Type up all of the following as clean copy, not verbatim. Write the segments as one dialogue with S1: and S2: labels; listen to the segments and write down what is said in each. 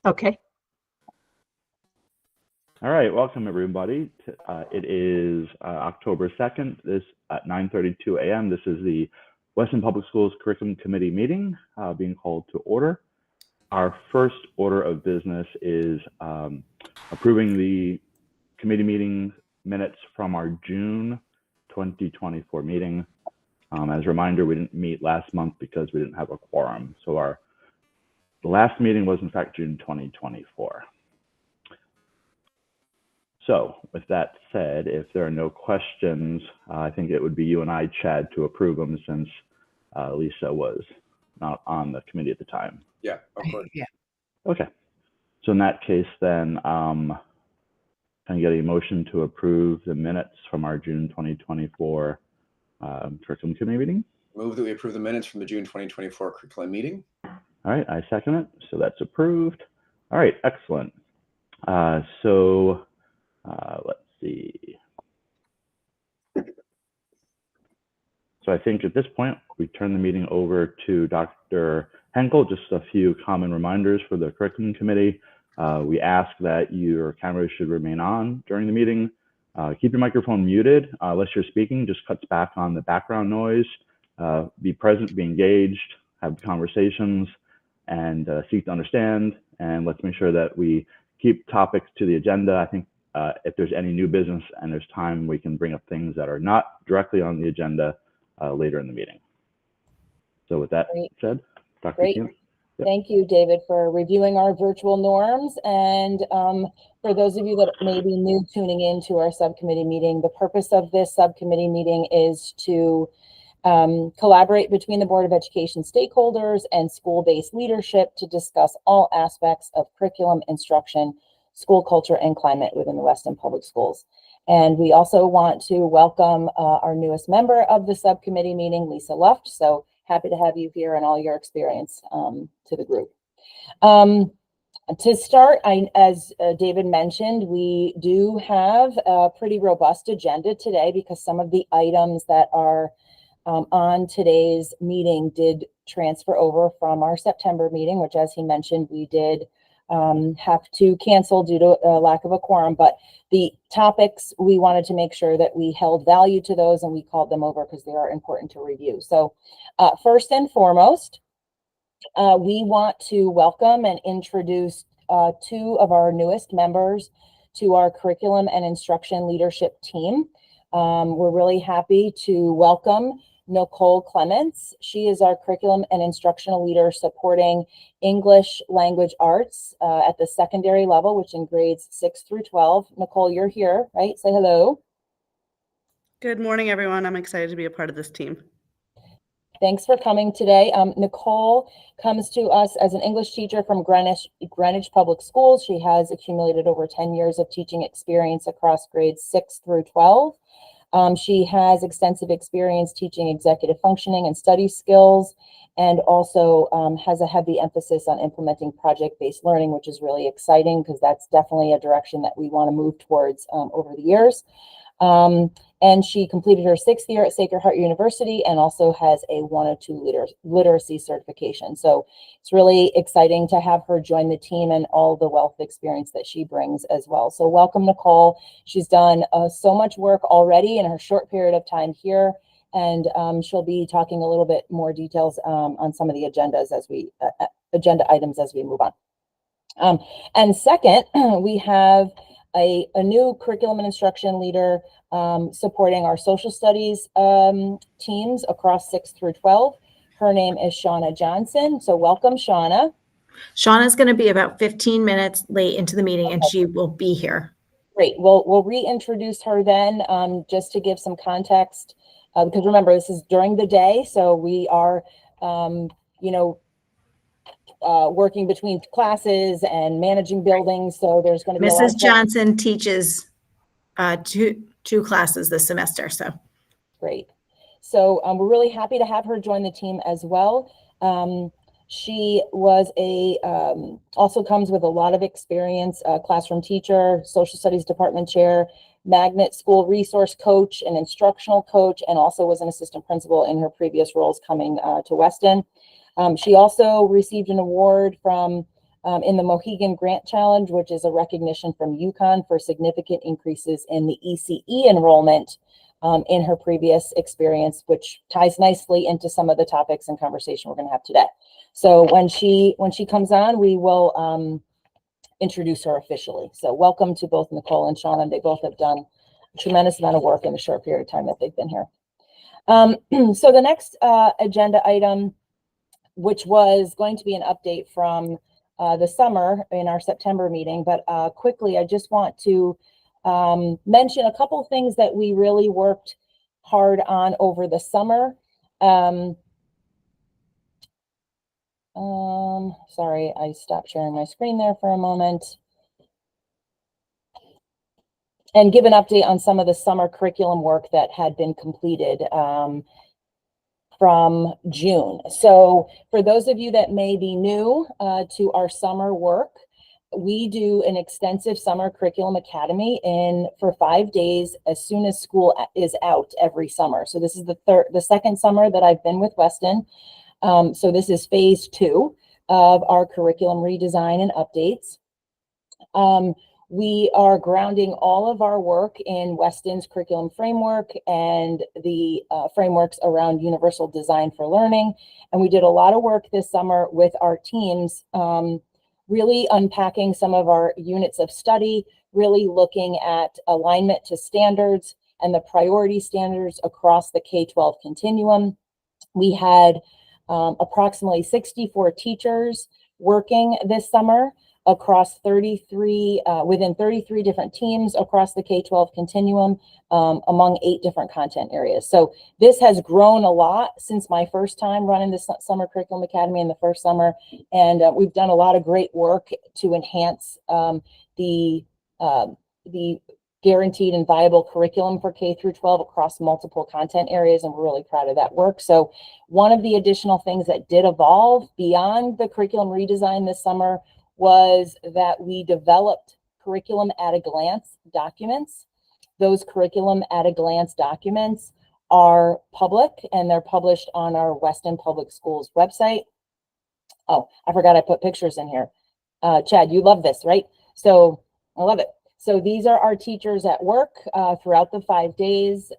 S1: Okay.
S2: All right, welcome everybody. It is October 2nd, this at 9:32 a.m. This is the Weston Public Schools Curriculum Committee meeting being called to order. Our first order of business is approving the committee meeting minutes from our June 2024 meeting. As a reminder, we didn't meet last month because we didn't have a quorum. So the last meeting was in fact June 2024. So with that said, if there are no questions, I think it would be you and I, Chad, to approve them since Lisa was not on the committee at the time.
S3: Yeah, of course.
S1: Yeah.
S2: Okay. So in that case, then can I get a motion to approve the minutes from our June 2024 curriculum committee meeting?
S3: Move that we approve the minutes from the June 2024 curriculum meeting.
S2: All right, I second it. So that's approved. All right, excellent. Let's see. So I think at this point, we turn the meeting over to Dr. Henkel. Just a few common reminders for the curriculum committee. We ask that your camera should remain on during the meeting. Keep your microphone muted unless you're speaking. Just cuts back on the background noise. Be present, be engaged, have conversations, and seek to understand. And let's make sure that we keep topics to the agenda. I think if there's any new business and there's time, we can bring up things that are not directly on the agenda later in the meeting. So with that said, Dr.
S4: Great.
S2: Kim. Yep.
S4: Thank you, David, for reviewing our virtual norms. And for those of you that may be new tuning in to our subcommittee meeting, the purpose of this subcommittee meeting is to collaborate between the Board of Education stakeholders and school-based leadership to discuss all aspects of curriculum, instruction, school culture, and climate within the Weston Public Schools. And we also want to welcome our newest member of the subcommittee meeting, Lisa Luft. So happy to have you here and all your experience to the group. To start, as David mentioned, we do have a pretty robust agenda today because some of the items that are on today's meeting did transfer over from our September meeting, which, as he mentioned, we did have to cancel due to a lack of a quorum, but the topics, we wanted to make sure that we held value to those and we called them over because they are important to review. So first and foremost, we want to welcome and introduce two of our newest members to our curriculum and instruction leadership team. We're really happy to welcome Nicole Clements. She is our curriculum and instructional leader supporting English language arts at the secondary level, which in grades 6 through 12. Nicole, you're here, right? Say hello.
S5: Good morning, everyone. I'm excited to be a part of this team.
S4: Thanks for coming today. Nicole comes to us as an English teacher from Greenwich Public Schools. She has accumulated over 10 years of teaching experience across grades 6 through 12. She has extensive experience teaching executive functioning and study skills, and also has a heavy emphasis on implementing project-based learning, which is really exciting because that's definitely a direction that we want to move towards over the years. And she completed her 6th year at Sacred Heart University and also has a 102 literacy certification. So it's really exciting to have her join the team and all the wealth of experience that she brings as well. So welcome, Nicole. She's done so much work already in her short period of time here, and she'll be talking a little bit more details on some of the agendas as we agenda items as we move on. And second, we have a new curriculum and instruction leader supporting our social studies teams across 6 through 12. Her name is Shauna Johnson. So welcome, Shauna.
S6: Shauna's going to be about 15 minutes late into the meeting, and she will be here.
S4: Great. We'll reintroduce her then just to give some context, because remember, this is during the day, so we are, working between classes and managing buildings. So there's going to be
S6: Mrs. Johnson teaches two classes this semester. So
S4: great. So we're really happy to have her join the team as well. She was also comes with a lot of experience, classroom teacher, social studies department chair, magnet school resource coach, and instructional coach, and also was an assistant principal in her previous roles coming to Weston. She also received an award from in the Mohegan Grant Challenge, which is a recognition from UConn for significant increases in the ECE enrollment in her previous experience, which ties nicely into some of the topics and conversation we're going to have today. So when she comes on, we will introduce her officially. So welcome to both Nicole and Shauna. They both have done a tremendous amount of work in a short period of time that they've been here. So the next agenda item, which was going to be an update from the summer in our September meeting, but quickly, I just want to mention a couple things that we really worked hard on over the summer. Sorry, I stopped sharing my screen there for a moment. And give an update on some of the summer curriculum work that had been completed from June. So for those of you that may be new to our summer work, we do an extensive summer curriculum academy for 5 days as soon as school is out every summer. So this is the second summer that I've been with Weston. So this is phase 2 of our curriculum redesign and updates. We are grounding all of our work in Weston's curriculum framework and the frameworks around universal design for learning. And we did a lot of work this summer with our teams, really unpacking some of our units of study, really looking at alignment to standards and the priority standards across the K-12 continuum. We had approximately 64 teachers working this summer across 33, within 33 different teams across the K-12 continuum, among 8 different content areas. So this has grown a lot since my first time running the Summer Curriculum Academy in the first summer. And we've done a lot of great work to enhance the guaranteed and viable curriculum for K through 12 across multiple content areas. And we're really proud of that work. So one of the additional things that did evolve beyond the curriculum redesign this summer was that we developed curriculum at a glance documents. Those curriculum at a glance documents are public and they're published on our Weston Public Schools website. Oh, I forgot I put pictures in here. Chad, you love this, right? So I love it. So these are our teachers at work throughout the 5 days.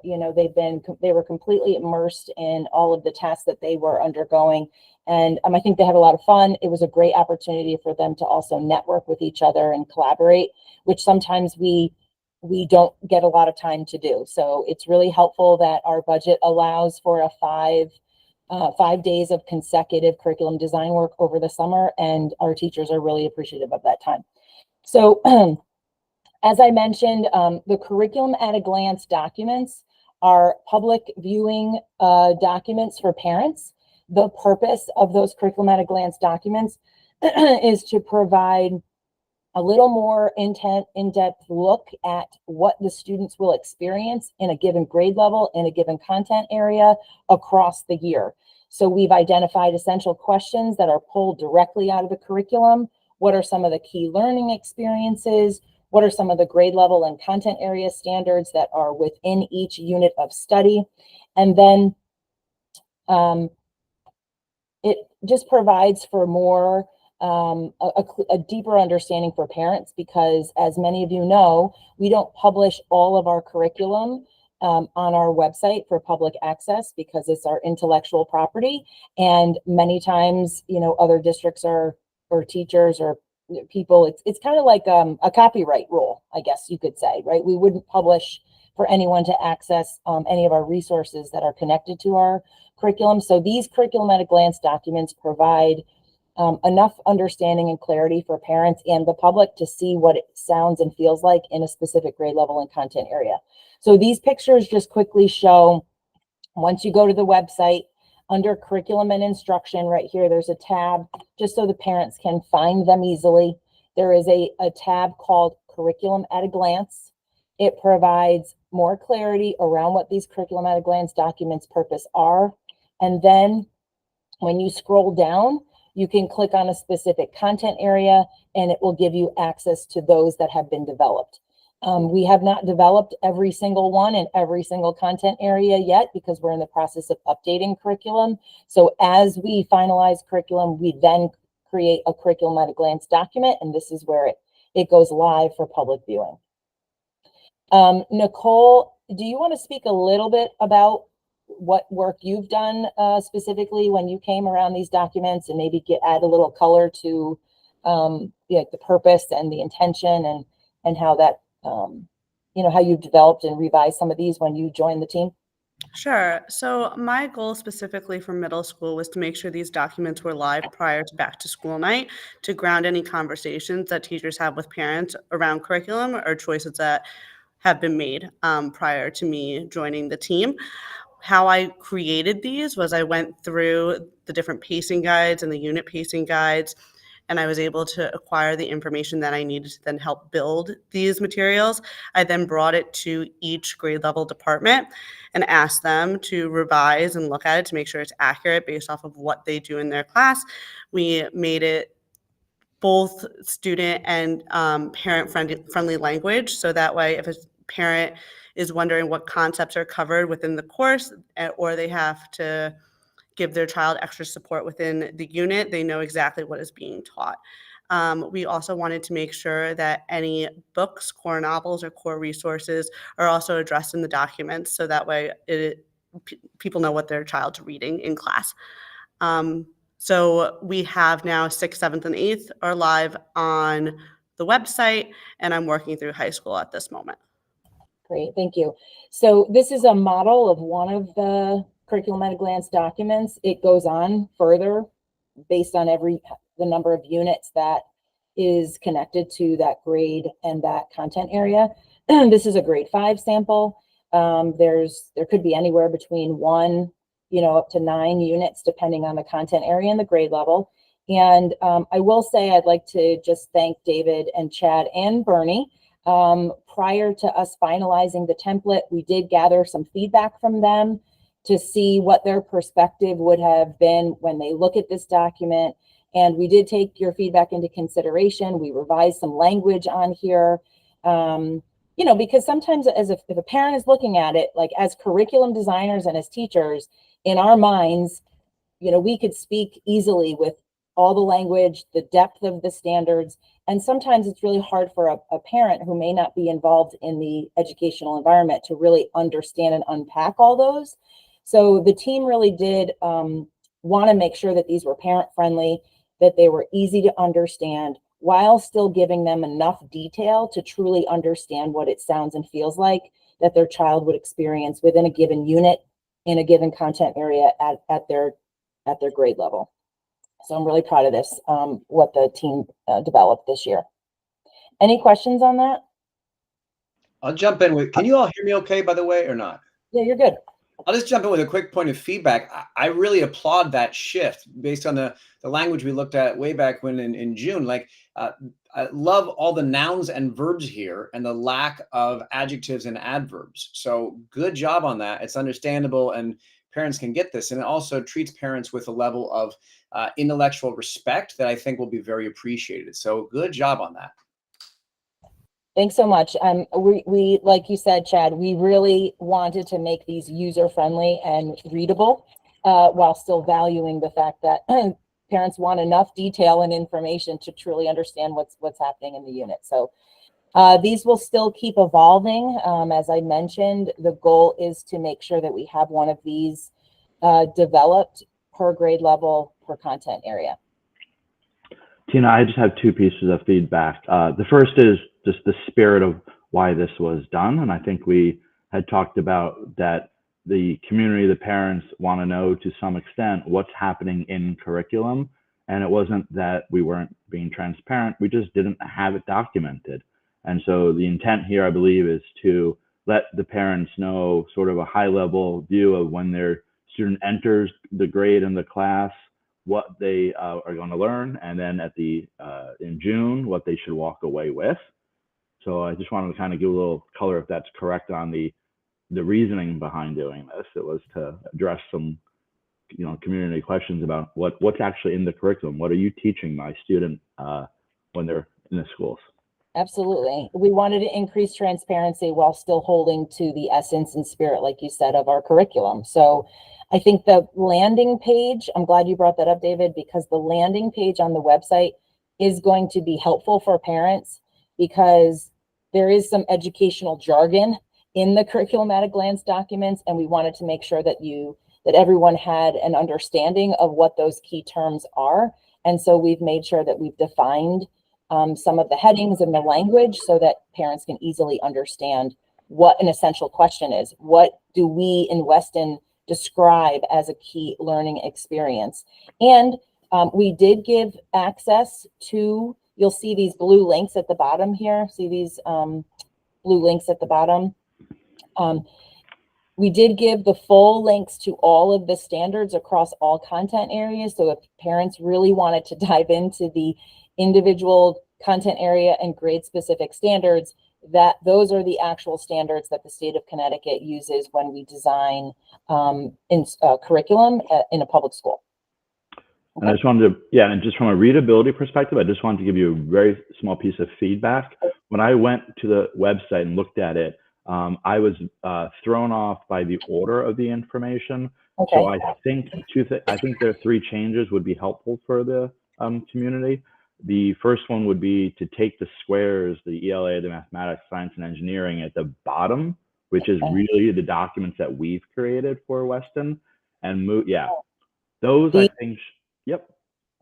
S4: You know, they were completely immersed in all of the tasks that they were undergoing. And I think they had a lot of fun. It was a great opportunity for them to also network with each other and collaborate, which sometimes we don't get a lot of time to do. So it's really helpful that our budget allows for a 5 days of consecutive curriculum design work over the summer, and our teachers are really appreciative of that time. So as I mentioned, the curriculum at a glance documents are public viewing documents for parents. The purpose of those curriculum at a glance documents is to provide a little more in-depth look at what the students will experience in a given grade level, in a given content area across the year. So we've identified essential questions that are pulled directly out of the curriculum. What are some of the key learning experiences? What are some of the grade level and content area standards that are within each unit of study? And then it just provides for more, a deeper understanding for parents, because as many of you know, we don't publish all of our curriculum on our website for public access because it's our intellectual property. And many times, you know, other districts or teachers or people, it's kind of like a copyright rule, I guess you could say, right? We wouldn't publish for anyone to access any of our resources that are connected to our curriculum. So these curriculum at a glance documents provide enough understanding and clarity for parents and the public to see what it sounds and feels like in a specific grade level and content area. So these pictures just quickly show, once you go to the website, under curriculum and instruction right here, there's a tab just so the parents can find them easily. There is a tab called Curriculum at a Glance. It provides more clarity around what these curriculum at a glance documents purpose are. And then when you scroll down, you can click on a specific content area and it will give you access to those that have been developed. We have not developed every single one in every single content area yet because we're in the process of updating curriculum. So as we finalize curriculum, we then create a curriculum at a glance document, and this is where it goes live for public viewing. Nicole, do you want to speak a little bit about what work you've done specifically when you came around these documents, and maybe add a little color to the purpose and the intention, and how that how you've developed and revised some of these when you joined the team?
S5: Sure. So my goal specifically for middle school was to make sure these documents were live prior to back to school night, to ground any conversations that teachers have with parents around curriculum or choices that have been made prior to me joining the team. How I created these was I went through the different pacing guides and the unit pacing guides, and I was able to acquire the information that I needed to then help build these materials. I then brought it to each grade level department and asked them to revise and look at it to make sure it's accurate based off of what they do in their class. We made it both student and parent friendly language, so that way if a parent is wondering what concepts are covered within the course, or they have to give their child extra support within the unit, they know exactly what is being taught. We also wanted to make sure that any books, core novels, or core resources are also addressed in the documents, so that way people know what their child's reading in class. So we have now 6th, 7th, and 8th are live on the website, and I'm working through high school at this moment.
S4: Great, thank you. So this is a model of one of the curriculum at a glance documents. It goes on further based on the number of units that is connected to that grade and that content area. This is a grade 5 sample. There could be anywhere between 1, up to 9 units, depending on the content area and the grade level. And I will say I'd like to just thank David and Chad and Bernie. Prior to us finalizing the template, we did gather some feedback from them to see what their perspective would have been when they look at this document. And we did take your feedback into consideration. We revised some language on here, because sometimes if a parent is looking at it, like as curriculum designers and as teachers, in our minds, we could speak easily with all the language, the depth of the standards. And sometimes it's really hard for a parent who may not be involved in the educational environment to really understand and unpack all those. So the team really did want to make sure that these were parent friendly, that they were easy to understand, while still giving them enough detail to truly understand what it sounds and feels like that their child would experience within a given unit in a given content area at their grade level. So I'm really proud of this, what the team developed this year. Any questions on that?
S3: I'll jump in with, can you all hear me okay, by the way, or not?
S4: Yeah, you're good.
S3: I'll just jump in with a quick point of feedback. I really applaud that shift based on the language we looked at way back when in June. I love all the nouns and verbs here and the lack of adjectives and adverbs. So good job on that. It's understandable and parents can get this. And it also treats parents with a level of intellectual respect that I think will be very appreciated. So good job on that.
S4: Thanks so much. We, like you said, Chad, we really wanted to make these user-friendly and readable while still valuing the fact that parents want enough detail and information to truly understand what's happening in the unit. So these will still keep evolving. As I mentioned, the goal is to make sure that we have one of these developed per grade level, per content area.
S2: Tina, I just have 2 pieces of feedback. The first is just the spirit of why this was done. And I think we had talked about that the community, the parents want to know to some extent what's happening in curriculum. And it wasn't that we weren't being transparent, we just didn't have it documented. And so the intent here, I believe, is to let the parents know sort of a high level view of when their student enters the grade and the class, what they are going to learn, and then at in June, what they should walk away with. So I just wanted to kind of give a little color if that's correct on the reasoning behind doing this. It was to address some, community questions about what's actually in the curriculum. What are you teaching my student when they're in the schools?
S4: Absolutely. We wanted to increase transparency while still holding to the essence and spirit, like you said, of our curriculum. So I think the landing page, I'm glad you brought that up, David, because the landing page on the website is going to be helpful for parents because there is some educational jargon in the curriculum at a glance documents, and we wanted to make sure that everyone had an understanding of what those key terms are. And so we've made sure that we've defined some of the headings and the language so that parents can easily understand what an essential question is. What do we in Weston describe as a key learning experience? And we did give access to, you'll see these blue links at the bottom here. See these blue links at the bottom? We did give the full links to all of the standards across all content areas. So if parents really wanted to dive into the individual content area and grade specific standards, that those are the actual standards that the state of Connecticut uses when we design curriculum in a public school. Okay.
S2: And I just wanted to, and just from a readability perspective, I just wanted to give you a very small piece of feedback. When I went to the website and looked at it, I was thrown off by the order of the information. Okay. So I think there are 3 changes would be helpful for the community. The first one would be to take the squares, the ELA, the mathematics, science, and engineering at the bottom, which is really the documents that we've created for Weston, and move. Yeah, those I think. Yep.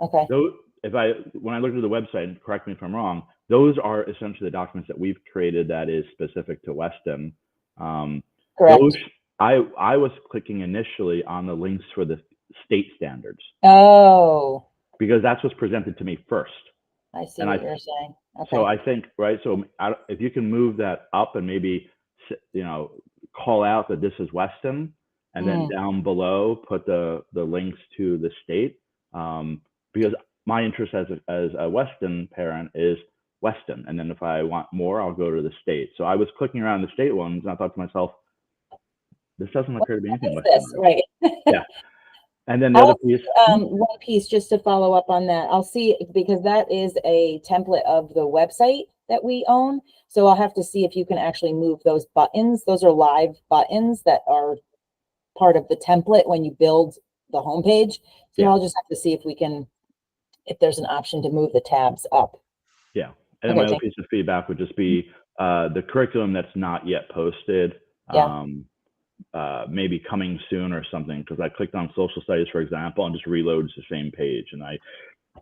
S4: Okay.
S2: Those, when I looked at the website, and correct me if I'm wrong, those are essentially the documents that we've created that is specific to Weston.
S4: Correct.
S2: Those, I was clicking initially on the links for the state standards.
S4: Oh.
S2: Because that's what's presented to me first.
S4: I see what you're saying. Okay.
S2: So I think, right, so if you can move that up and maybe, call out that this is Weston, and then down below put the links to the state, because my interest as a Weston parent is Weston, and then if I want more, I'll go to the state. So I was clicking around the state ones, and I thought to myself, this doesn't appear to be anything Weston.
S4: Right.
S2: Yeah. And then the other piece.
S4: One piece just to follow up on that. I'll see, because that is a template of the website that we own. So I'll have to see if you can actually move those buttons. Those are live buttons that are part of the template when you build the homepage. So I'll just have to see if there's an option to move the tabs up.
S2: Yeah. And then my other piece of feedback would just be the curriculum that's not yet posted. Maybe coming soon or something, because I clicked on social studies, for example, and just reloads the same page. And I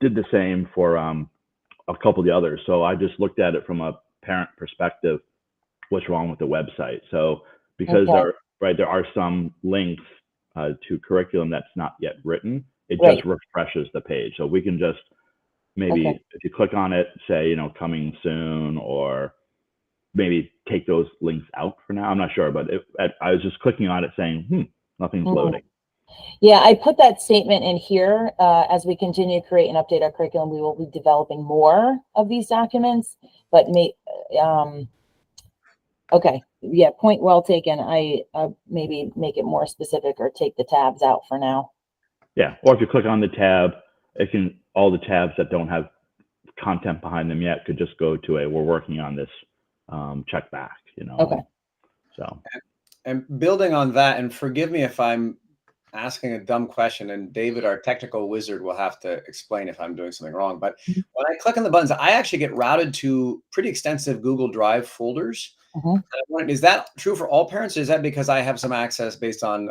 S2: did the same for a couple of the others. So I just looked at it from a parent perspective, what's wrong with the website. So because there are some links to curriculum that's not yet written, it just refreshes the page. So we can just maybe, if you click on it, say, coming soon, or maybe take those links out for now. I'm not sure, but I was just clicking on it saying, nothing's loading.
S4: Yeah, I put that statement in here. As we continue to create and update our curriculum, we will be developing more of these documents, but okay. Yeah, point well taken. I maybe make it more specific or take the tabs out for now.
S2: Yeah, or if you click on the tab, all the tabs that don't have content behind them yet could just go to we're working on this, check back,
S4: Okay.
S2: So.
S3: And building on that, and forgive me if I'm asking a dumb question, and David, our technical wizard, will have to explain if I'm doing something wrong. But when I click on the buttons, I actually get routed to pretty extensive Google Drive folders. Is that true for all parents? Or is that because I have some access based on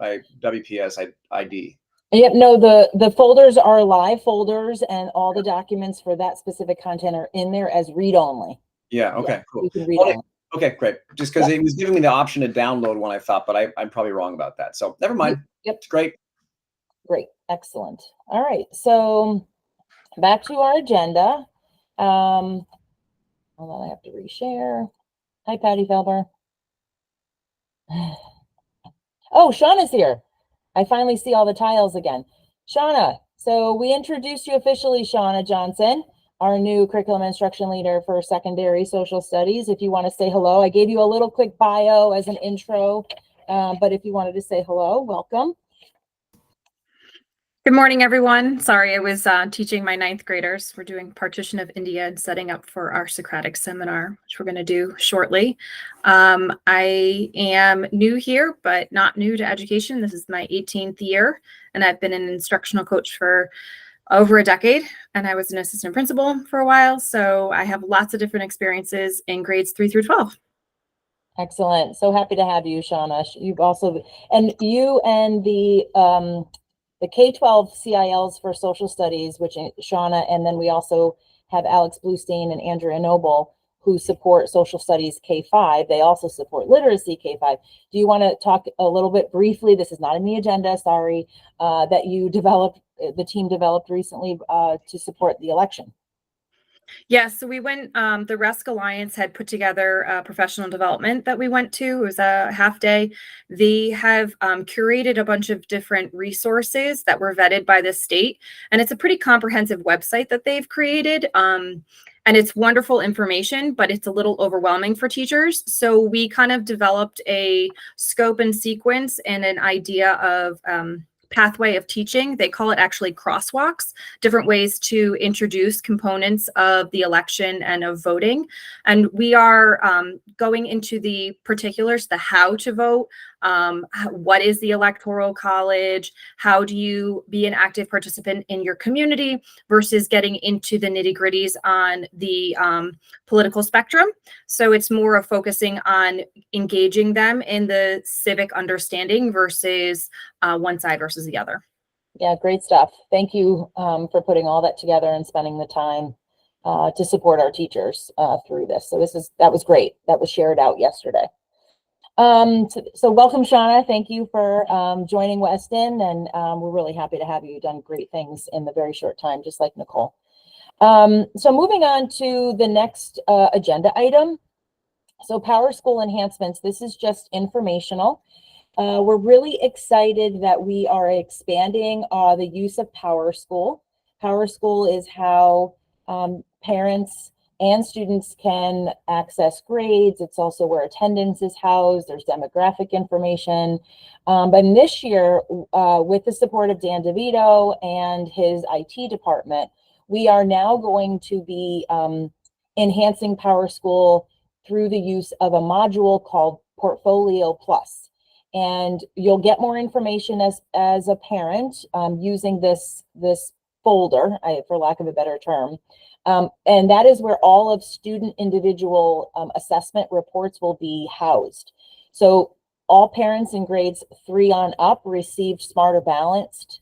S3: my WPS ID?
S4: Yep, no, the folders are live folders, and all the documents for that specific content are in there as read-only.
S3: Yeah, okay, cool.
S4: You can read only.
S3: Okay, great. Just because it was giving me the option to download one, I thought, but I'm probably wrong about that. So never mind.
S4: Yep.
S3: It's great.
S4: Great. Excellent. All right. So back to our agenda. Hold on, I have to reshare. Hi, Patty Felber. Oh, Shauna's here. I finally see all the tiles again. Shauna, so we introduced you officially, Shauna Johnson, our new curriculum instruction leader for secondary social studies. If you want to say hello, I gave you a little quick bio as an intro, but if you wanted to say hello, welcome.
S1: Good morning, everyone. Sorry, I was teaching my 9th graders. We're doing Partition of India and setting up for our Socratic seminar, which we're going to do shortly. I am new here, but not new to education. This is my 18th year, and I've been an instructional coach for over a decade, and I was an assistant principal for a while. So I have lots of different experiences in grades 3 through 12.
S4: Excellent. So happy to have you, Shauna. You've also, and you and the K-12 CILs for social studies, which Shauna, and then we also have Alex Bluestein and Andrea Noble, who support social studies K-5. They also support literacy K-5. Do you want to talk a little bit briefly? This is not in the agenda, sorry, that you developed, the team developed recently to support the election.
S1: Yeah, so we went, the RESC Alliance had put together a professional development that we went to. It was a half day. They have curated a bunch of different resources that were vetted by the state. And it's a pretty comprehensive website that they've created. And it's wonderful information, but it's a little overwhelming for teachers. So we kind of developed a scope and sequence and an idea of pathway of teaching. They call it actually crosswalks, different ways to introduce components of the election and of voting. And we are going into the particulars, the how to vote, what is the Electoral College, how do you be an active participant in your community versus getting into the nitty-gritties on the political spectrum. So it's more of focusing on engaging them in the civic understanding versus one side versus the other.
S4: Yeah, great stuff. Thank you for putting all that together and spending the time to support our teachers through this. So that was great. That was shared out yesterday. So welcome, Shauna. Thank you for joining Weston, and we're really happy to have you. You've done great things in the very short time, just like Nicole. So moving on to the next agenda item. So Power School enhancements. This is just informational. We're really excited that we are expanding the use of Power School. Power School is how parents and students can access grades. It's also where attendance is housed. There's demographic information. But this year, with the support of Dan DeVito and his IT department, we are now going to be enhancing Power School through the use of a module called Portfolio Plus. And you'll get more information as a parent using this folder, for lack of a better term. And that is where all of student individual assessment reports will be housed. So all parents in grades 3 on up received Smarter Balanced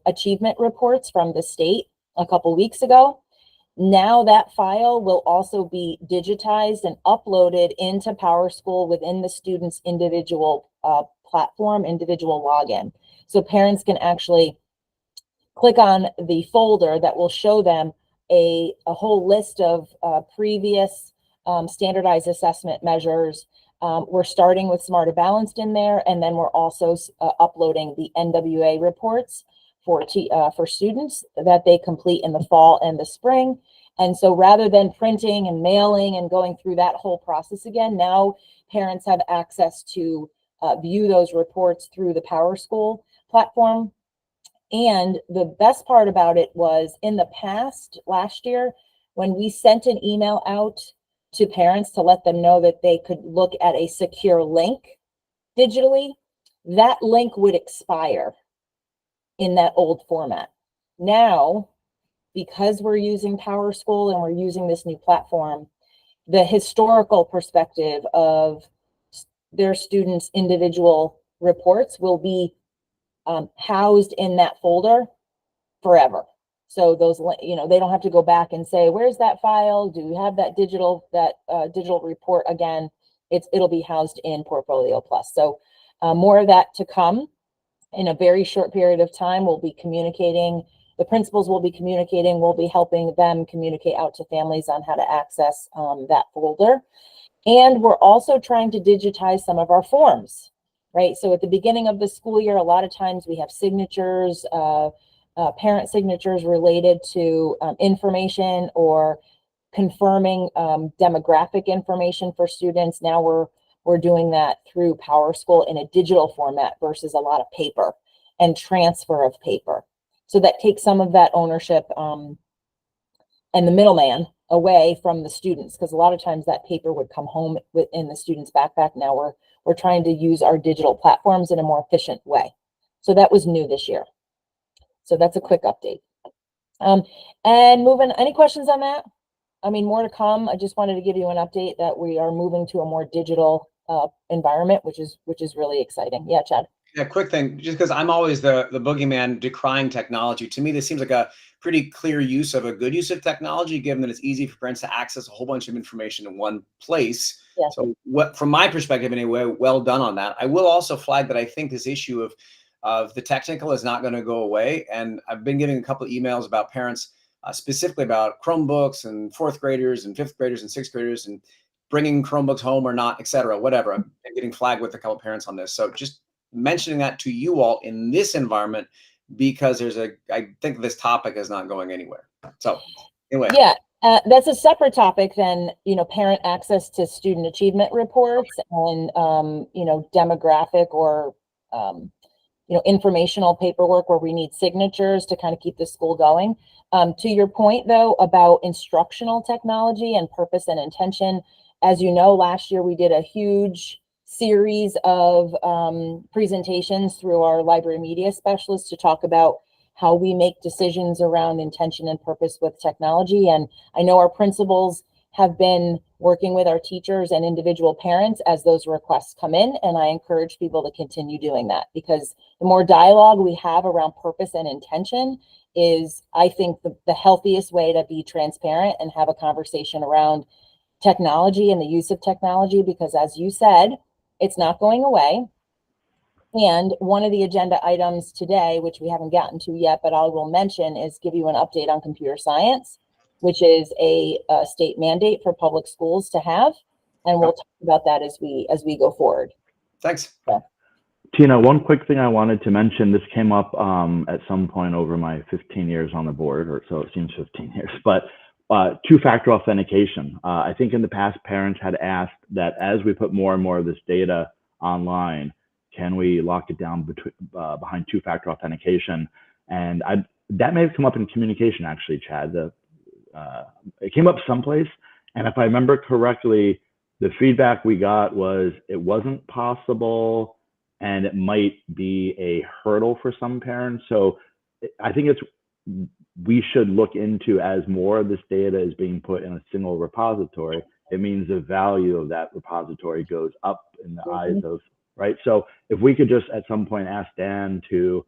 S4: achievement reports from the state a couple weeks ago. Now that file will also be digitized and uploaded into Power School within the student's individual platform, individual login. So parents can actually click on the folder that will show them a whole list of previous standardized assessment measures. We're starting with Smarter Balanced in there, and then we're also uploading the NWA reports for students that they complete in the fall and the spring. And so rather than printing and mailing and going through that whole process again, now parents have access to view those reports through the Power School platform. And the best part about it was in the past, last year, when we sent an email out to parents to let them know that they could look at a secure link digitally, that link would expire in that old format. Now, because we're using Power School and we're using this new platform, the historical perspective of their students' individual reports will be housed in that folder forever. So those, they don't have to go back and say, where's that file? Do we have that digital report again? It'll be housed in Portfolio Plus. So more of that to come. In a very short period of time, we'll be communicating, the principals will be communicating, we'll be helping them communicate out to families on how to access that folder. And we're also trying to digitize some of our forms, right? So at the beginning of the school year, a lot of times we have signatures, parent signatures related to information or confirming demographic information for students. Now we're doing that through Power School in a digital format versus a lot of paper. and transfer of paper. So that takes some of that ownership and the middleman away from the students, because a lot of times that paper would come home in the student's backpack. Now we're trying to use our digital platforms in a more efficient way. So that was new this year. So that's a quick update. And moving, any questions on that? I mean, more to come. I just wanted to give you an update that we are moving to a more digital environment, which is really exciting. Yeah, Chad.
S3: Yeah, quick thing, just because I'm always the boogeyman decrying technology. To me, this seems like a pretty clear use of a good use of technology, given that it's easy for parents to access a whole bunch of information in one place.
S4: Yeah.
S3: So what, from my perspective anyway, well done on that. I will also flag that I think this issue of the technical is not going to go away. And I've been getting a couple of emails about parents specifically about Chromebooks and fourth graders and fifth graders and sixth graders and bringing Chromebooks home or not, et cetera, whatever. I'm getting flagged with a couple of parents on this. So just mentioning that to you all in this environment, because I think this topic is not going anywhere. So anyway.
S4: Yeah, that's a separate topic than, parent access to student achievement reports and, demographic or, informational paperwork where we need signatures to kind of keep the school going. To your point though, about instructional technology and purpose and intention, as you know, last year we did a huge series of presentations through our library media specialists to talk about how we make decisions around intention and purpose with technology. And I know our principals have been working with our teachers and individual parents as those requests come in. And I encourage people to continue doing that, because the more dialogue we have around purpose and intention is, I think, the healthiest way to be transparent and have a conversation around technology and the use of technology, because as you said, it's not going away. And one of the agenda items today, which we haven't gotten to yet, but I will mention, is give you an update on computer science, which is a state mandate for public schools to have. And we'll talk about that as we go forward.
S3: Thanks.
S4: Yeah.
S2: Tina, one quick thing I wanted to mention, this came up at some point over my 15 years on the board, or so it seems 15 years, but two-factor authentication. I think in the past, parents had asked that as we put more and more of this data online, can we lock it down behind two-factor authentication? And that may have come up in communication, actually, Chad. It came up someplace, and if I remember correctly, the feedback we got was it wasn't possible, and it might be a hurdle for some parents. So I think we should look into, as more of this data is being put in a single repository, it means the value of that repository goes up in the eyes of, right? So if we could just at some point ask Dan to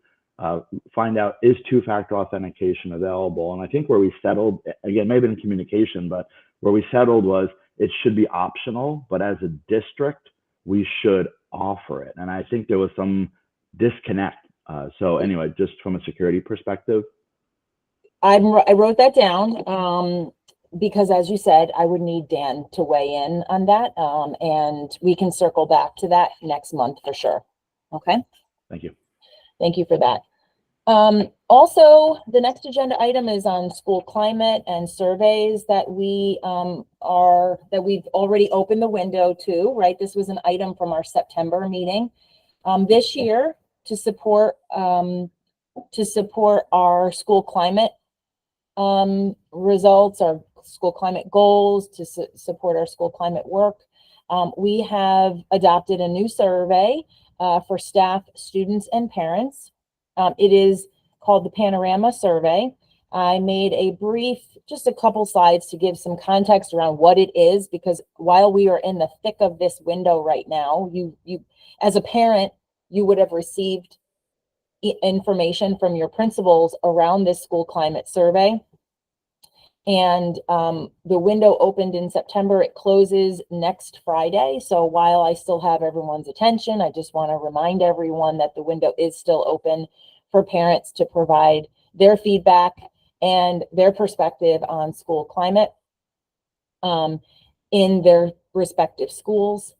S2: find out, is two-factor authentication available? And I think where we settled, again, maybe in communication, but where we settled was it should be optional, but as a district, we should offer it. And I think there was some disconnect. So anyway, just from a security perspective.
S4: I wrote that down because, as you said, I would need Dan to weigh in on that. And we can circle back to that next month for sure. Okay.
S2: Thank you.
S4: Thank you for that. Also, the next agenda item is on school climate and surveys that we've already opened the window to, right? This was an item from our September meeting. This year, to support our school climate results, our school climate goals, to support our school climate work, we have adopted a new survey for staff, students, and parents. It is called the Panorama Survey. I made just a couple slides to give some context around what it is, because while we are in the thick of this window right now, you as a parent, you would have received information from your principals around this school climate survey. And the window opened in September. It closes next Friday. So while I still have everyone's attention, I just want to remind everyone that the window is still open for parents to provide their feedback and their perspective on school climate in their respective schools.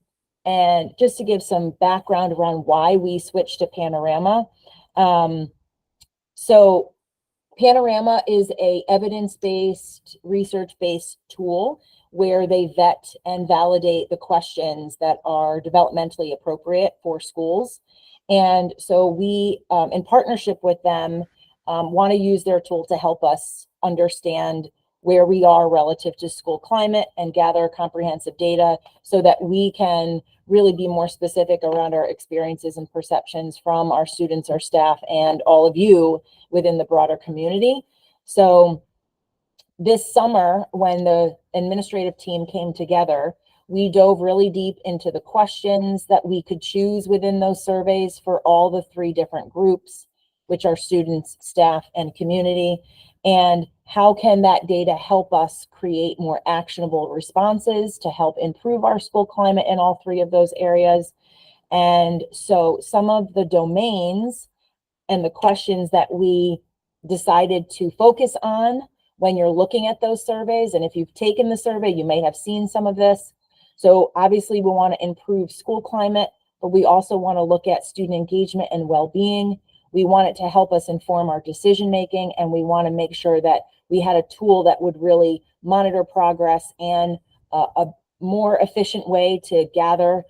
S4: And just to give some background around why we switched to Panorama. So Panorama is a evidence-based, research-based tool where they vet and validate the questions that are developmentally appropriate for schools. And so we, in partnership with them, want to use their tool to help us understand where we are relative to school climate and gather comprehensive data so that we can really be more specific around our experiences and perceptions from our students, our staff, and all of you within the broader community. So this summer, when the administrative team came together, we dove really deep into the questions that we could choose within those surveys for all the 3 different groups, which are students, staff, and community. And how can that data help us create more actionable responses to help improve our school climate in all 3 of those areas? And so some of the domains and the questions that we decided to focus on when you're looking at those surveys, and if you've taken the survey, you may have seen some of this. So obviously we want to improve school climate, but we also want to look at student engagement and well-being. We want it to help us inform our decision-making, and we want to make sure that we had a tool that would really monitor progress and a more efficient way to gather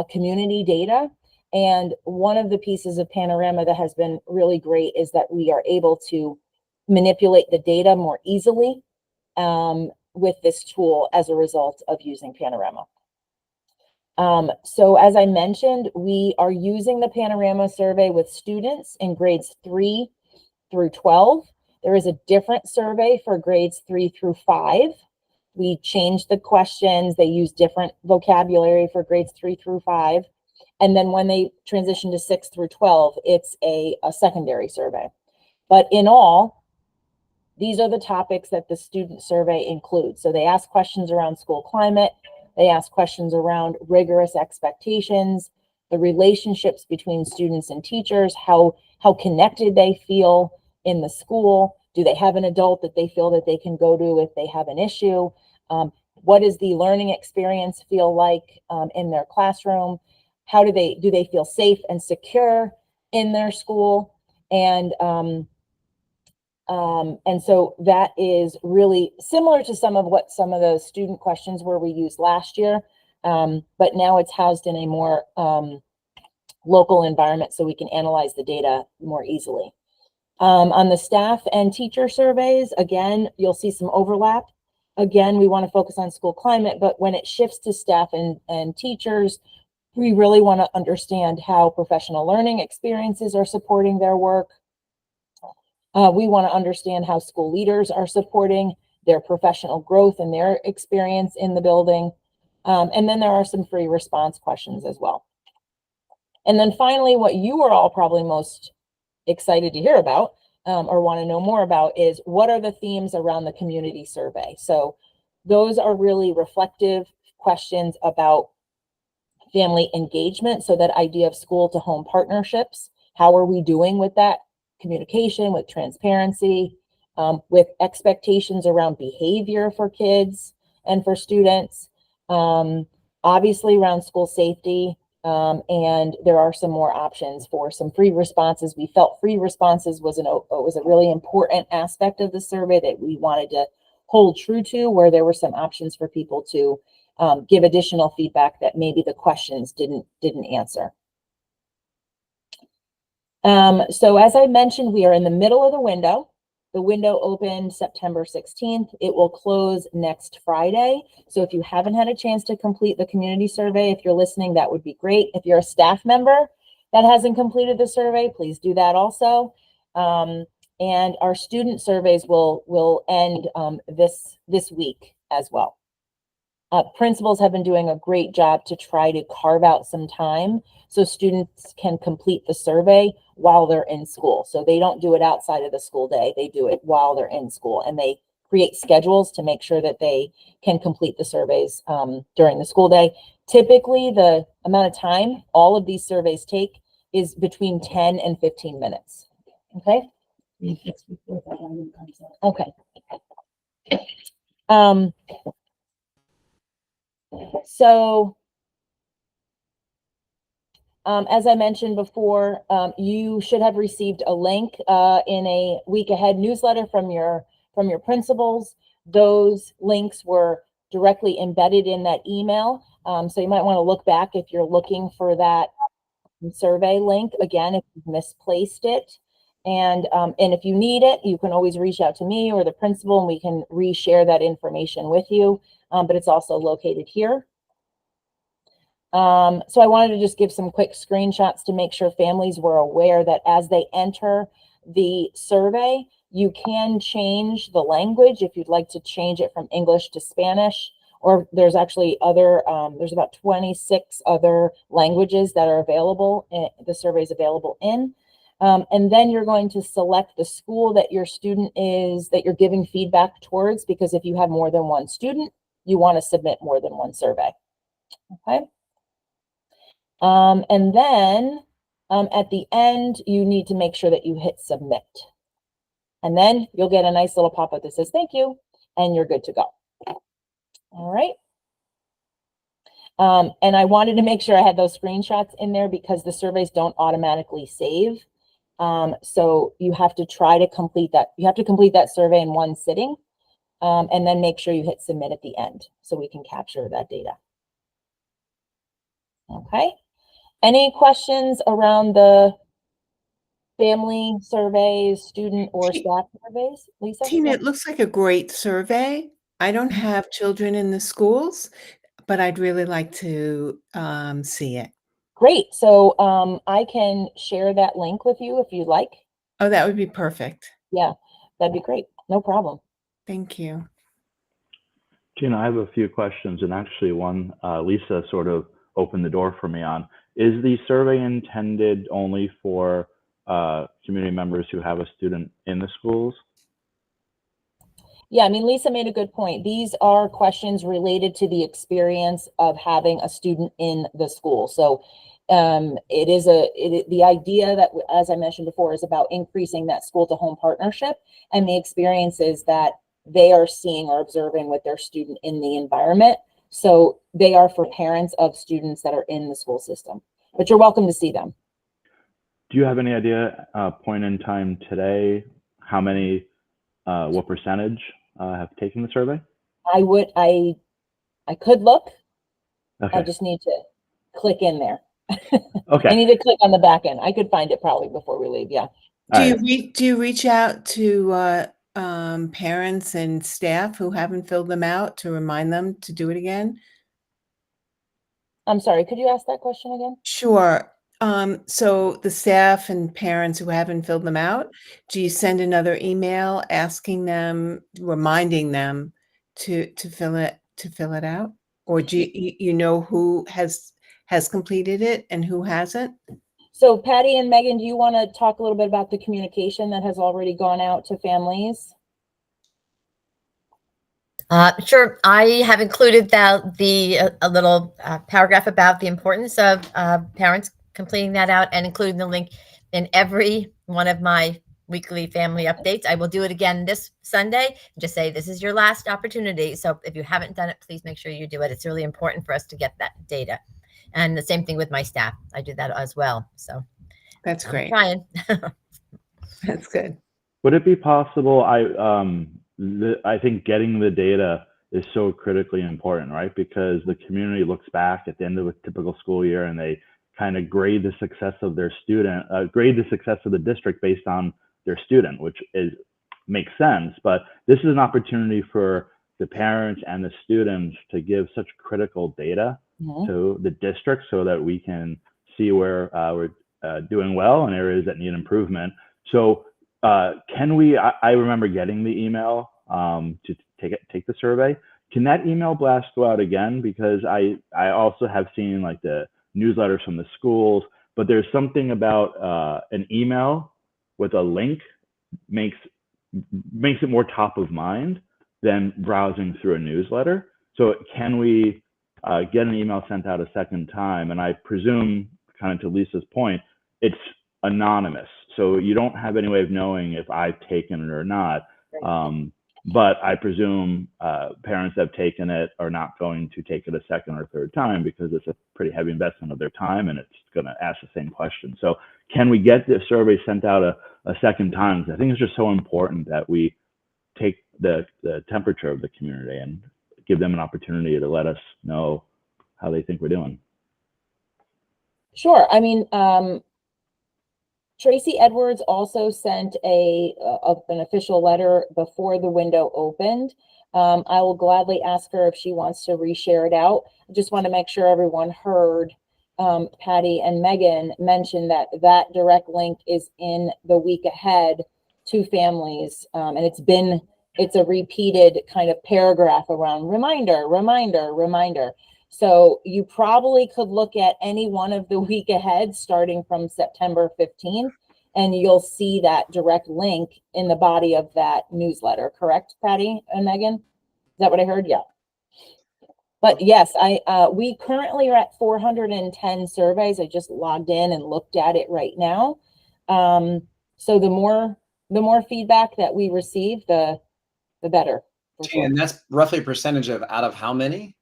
S4: community data. And one of the pieces of Panorama that has been really great is that we are able to manipulate the data more easily with this tool as a result of using Panorama. So as I mentioned, we are using the Panorama survey with students in grades 3 through 12. There is a different survey for grades 3 through 5. We changed the questions. They use different vocabulary for grades 3 through 5. And then when they transition to 6 through 12, it's a secondary survey. But in all, these are the topics that the student survey includes. So they ask questions around school climate. They ask questions around rigorous expectations, the relationships between students and teachers, how connected they feel in the school. Do they have an adult that they feel that they can go to if they have an issue? What does the learning experience feel like in their classroom? How do they feel safe and secure in their school? And so that is really similar to some of the student questions were we used last year, but now it's housed in a more local environment so we can analyze the data more easily. On the staff and teacher surveys, again, you'll see some overlap. Again, we want to focus on school climate, but when it shifts to staff and teachers, we really want to understand how professional learning experiences are supporting their work. We want to understand how school leaders are supporting their professional growth and their experience in the building. And then there are some free response questions as well. And then finally, what you are all probably most excited to hear about or want to know more about is what are the themes around the community survey? So those are really reflective questions about family engagement. So that idea of school to home partnerships, how are we doing with that communication, with transparency, with expectations around behavior for kids and for students, obviously around school safety. And there are some more options for some free responses. We felt free responses was a really important aspect of the survey that we wanted to hold true to, where there were some options for people to give additional feedback that maybe the questions didn't answer. So as I mentioned, we are in the middle of the window. The window opened September 16th. It will close next Friday. So if you haven't had a chance to complete the community survey, if you're listening, that would be great. If you're a staff member that hasn't completed the survey, please do that also. And our student surveys will end this week as well. Principals have been doing a great job to try to carve out some time so students can complete the survey while they're in school. So they don't do it outside of the school day. They do it while they're in school, and they create schedules to make sure that they can complete the surveys during the school day. Typically, the amount of time all of these surveys take is between 10 and 15 minutes. Okay. Okay. So as I mentioned before, you should have received a link in a week ahead newsletter from your principals. Those links were directly embedded in that email. So you might want to look back if you're looking for that survey link again if you've misplaced it. And if you need it, you can always reach out to me or the principal and we can reshare that information with you. But it's also located here. So I wanted to just give some quick screenshots to make sure families were aware that as they enter the survey, you can change the language if you'd like to change it from English to Spanish, or there's actually other, there's about 26 other languages that are available, the survey is available in. And then you're going to select the school that your student is, that you're giving feedback towards, because if you have more than one student, you want to submit more than one survey. Okay. And then at the end, you need to make sure that you hit submit. And then you'll get a nice little pop-up that says, thank you, and you're good to go. All right. And I wanted to make sure I had those screenshots in there because the surveys don't automatically save. So you have to try to complete that. You have to complete that survey in one sitting, and then make sure you hit submit at the end so we can capture that data. Okay. Any questions around the family surveys, student or staff surveys? Lisa?
S7: Tina, it looks like a great survey. I don't have children in the schools, but I'd really like to see it.
S4: Great. So I can share that link with you if you'd like.
S7: Oh, that would be perfect.
S4: Yeah, that'd be great. No problem.
S7: Thank you.
S2: Gina, I have a few questions, and actually one Lisa sort of opened the door for me on. Is the survey intended only for community members who have a student in the schools?
S4: Yeah, I mean, Lisa made a good point. These are questions related to the experience of having a student in the school. So the idea that, as I mentioned before, is about increasing that school to home partnership and the experiences that they are seeing or observing with their student in the environment. So they are for parents of students that are in the school system, but you're welcome to see them.
S2: Do you have any idea, point in time today, how many, what percentage have taken the survey?
S4: I could look.
S2: Okay.
S4: I just need to click in there.
S2: Okay.
S4: I need to click on the back end. I could find it probably before we leave. Yeah.
S7: Do you reach out to parents and staff who haven't filled them out to remind them to do it again?
S4: I'm sorry. Could you ask that question again?
S7: Sure. So the staff and parents who haven't filled them out, do you send another email asking them, reminding them to fill it out? Or do you know who has completed it and who hasn't?
S4: So Patty and Megan, do you want to talk a little bit about the communication that has already gone out to families?
S8: Sure. I have included a little paragraph about the importance of parents completing that out and including the link in every one of my weekly family updates. I will do it again this Sunday and just say, this is your last opportunity. So if you haven't done it, please make sure you do it. It's really important for us to get that data. And the same thing with my staff. I do that as well. So
S7: That's great.
S8: Trying.
S7: That's good.
S2: Would it be possible? I think getting the data is so critically important, right? Because the community looks back at the end of a typical school year and they kind of grade the success of their student, grade the success of the district based on their student, which makes sense. But this is an opportunity for the parents and the students to give such critical data to the district so that we can see where we're doing well and areas that need improvement. So can we, I remember getting the email to take the survey. Can that email blast go out again? Because I also have seen like the newsletters from the schools, but there's something about an email with a link makes it more top of mind than browsing through a newsletter. So can we get an email sent out a second time? And I presume, kind of to Lisa's point, it's anonymous. So you don't have any way of knowing if I've taken it or not. But I presume parents that have taken it are not going to take it a second or third time because it's a pretty heavy investment of their time and it's going to ask the same question. So can we get the survey sent out a second time? Because I think it's just so important that we take the temperature of the community and give them an opportunity to let us know how they think we're doing.
S4: Sure. I mean, Tracy Edwards also sent an official letter before the window opened. I will gladly ask her if she wants to reshare it out. I just want to make sure everyone heard Patty and Megan mention that that direct link is in the week ahead to families. And it's a repeated kind of paragraph around reminder, reminder, reminder. So you probably could look at any one of the week ahead starting from September 15th, and you'll see that direct link in the body of that newsletter. Correct, Patty and Megan? Is that what I heard? Yeah. But yes, we currently are at 410 surveys. I just logged in and looked at it right now. So the more feedback that we receive, the better. For sure.
S3: And that's roughly a percentage of out of how many?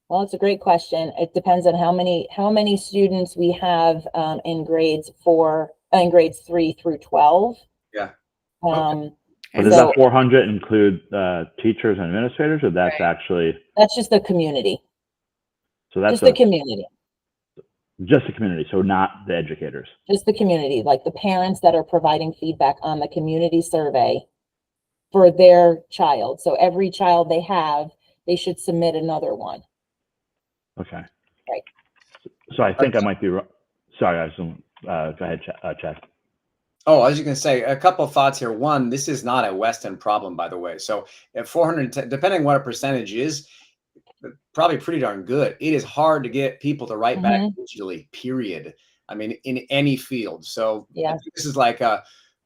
S4: Well, it's a great question. It depends on how many students we have in grades 3 through 12.
S3: Yeah.
S4: Um,
S2: But does
S4: so
S2: that 400 include teachers and administrators, or that's actually,
S4: that's just the community,
S2: so that's
S4: just the community,
S2: just the community, so not the educators?
S4: just the community, like the parents that are providing feedback on the community survey for their child. So every child they have, they should submit another one.
S2: Okay.
S4: Right.
S2: So I think I might be wrong. Sorry, I was, go ahead, Chad.
S3: Oh, I was just going to say a couple of thoughts here. One, this is not a West End problem, by the way. So at 410, depending what a percentage is, probably pretty darn good. It is hard to get people to write back digitally, period. I mean, in any field. So
S4: Yeah.
S3: this is like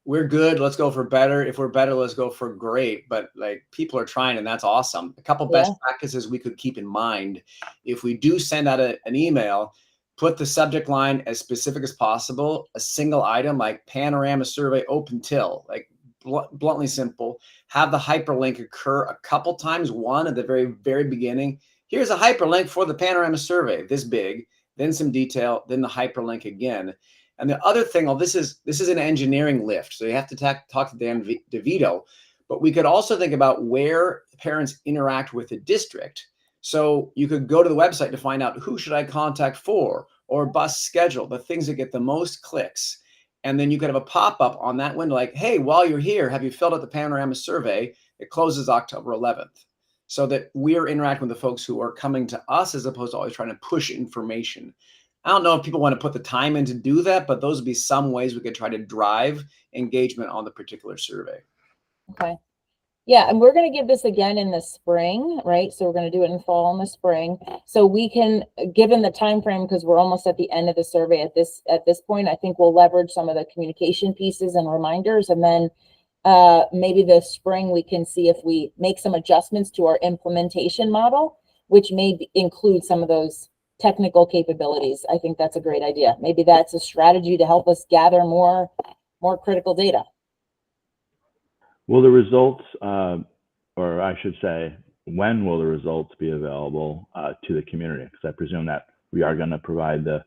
S3: we're good, let's go for better. If we're better, let's go for great. But like people are trying, and that's awesome. A couple best practices we could keep in mind. If we do send out an email, put the subject line as specific as possible, a single item like panorama survey open till, like bluntly simple. Have the hyperlink occur a couple times. One at the very, very beginning. Here's a hyperlink for the panorama survey, this big, then some detail, then the hyperlink again. And the other thing, this is an engineering lift, so you have to talk to Dan DeVito, but we could also think about where parents interact with the district. So you could go to the website to find out who should I contact for, or bus schedule, the things that get the most clicks. And then you could have a pop-up on that window like, hey, while you're here, have you filled out the panorama survey? It closes October 11th. So that we're interacting with the folks who are coming to us as opposed to always trying to push information. I don't know if people want to put the time in to do that, but those would be some ways we could try to drive engagement on the particular survey.
S4: Okay. Yeah, and we're going to give this again in the spring, right? So we're going to do it in fall and the spring. So we can, given the time frame, because we're almost at the end of the survey at this point, I think we'll leverage some of the communication pieces and reminders, and then maybe this spring we can see if we make some adjustments to our implementation model, which may include some of those technical capabilities. I think that's a great idea. Maybe that's a strategy to help us gather more critical data.
S2: Will the results, or I should say, when will the results be available to the community? Because I presume that we are going to provide the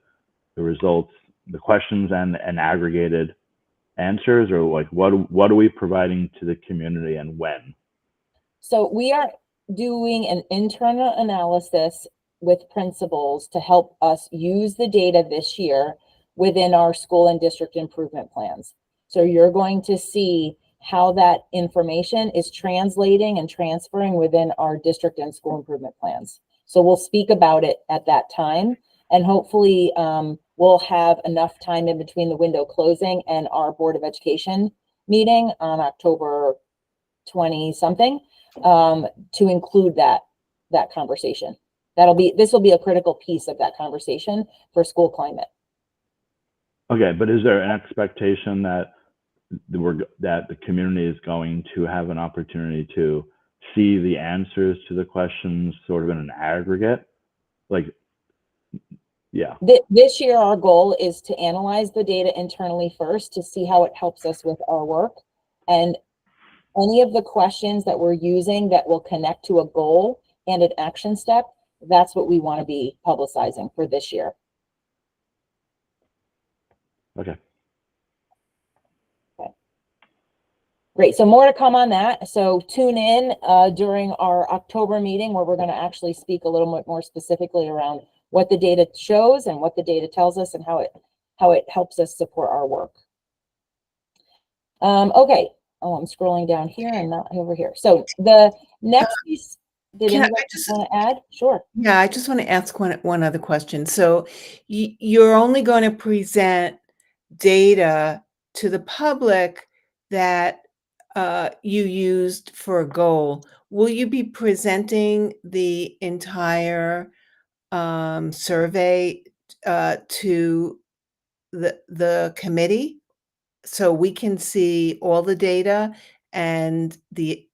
S2: results, the questions, and aggregated answers, or like what are we providing to the community and when? So
S4: we are doing an internal analysis with principals to help us use the data this year within our school and district improvement plans. So you're going to see how that information is translating and transferring within our district and school improvement plans. So we'll speak about it at that time, and hopefully we'll have enough time in between the window closing and our Board of Education meeting on October 20 something to include that conversation. This will be a critical piece of that conversation for school climate.
S2: Okay, but is there an expectation that the community is going to have an opportunity to see the answers to the questions sort of in an aggregate? Like, yeah.
S4: This year, our goal is to analyze the data internally first to see how it helps us with our work. And any of the questions that we're using that will connect to a goal and an action step, that's what we want to be publicizing for this year.
S2: Okay.
S4: Great. So more to come on that. So tune in during our October meeting where we're going to actually speak a little bit more specifically around what the data shows and what the data tells us and how it helps us support our work. Okay. Oh, I'm scrolling down here and not over here. So the next piece, did
S7: Can I
S4: anyone
S7: just-
S4: want to add? Sure.
S7: Yeah, I just want to ask one other question. So you're only going to present data to the public that you used for a goal. Will you be presenting the entire survey to the committee so we can see all the data and the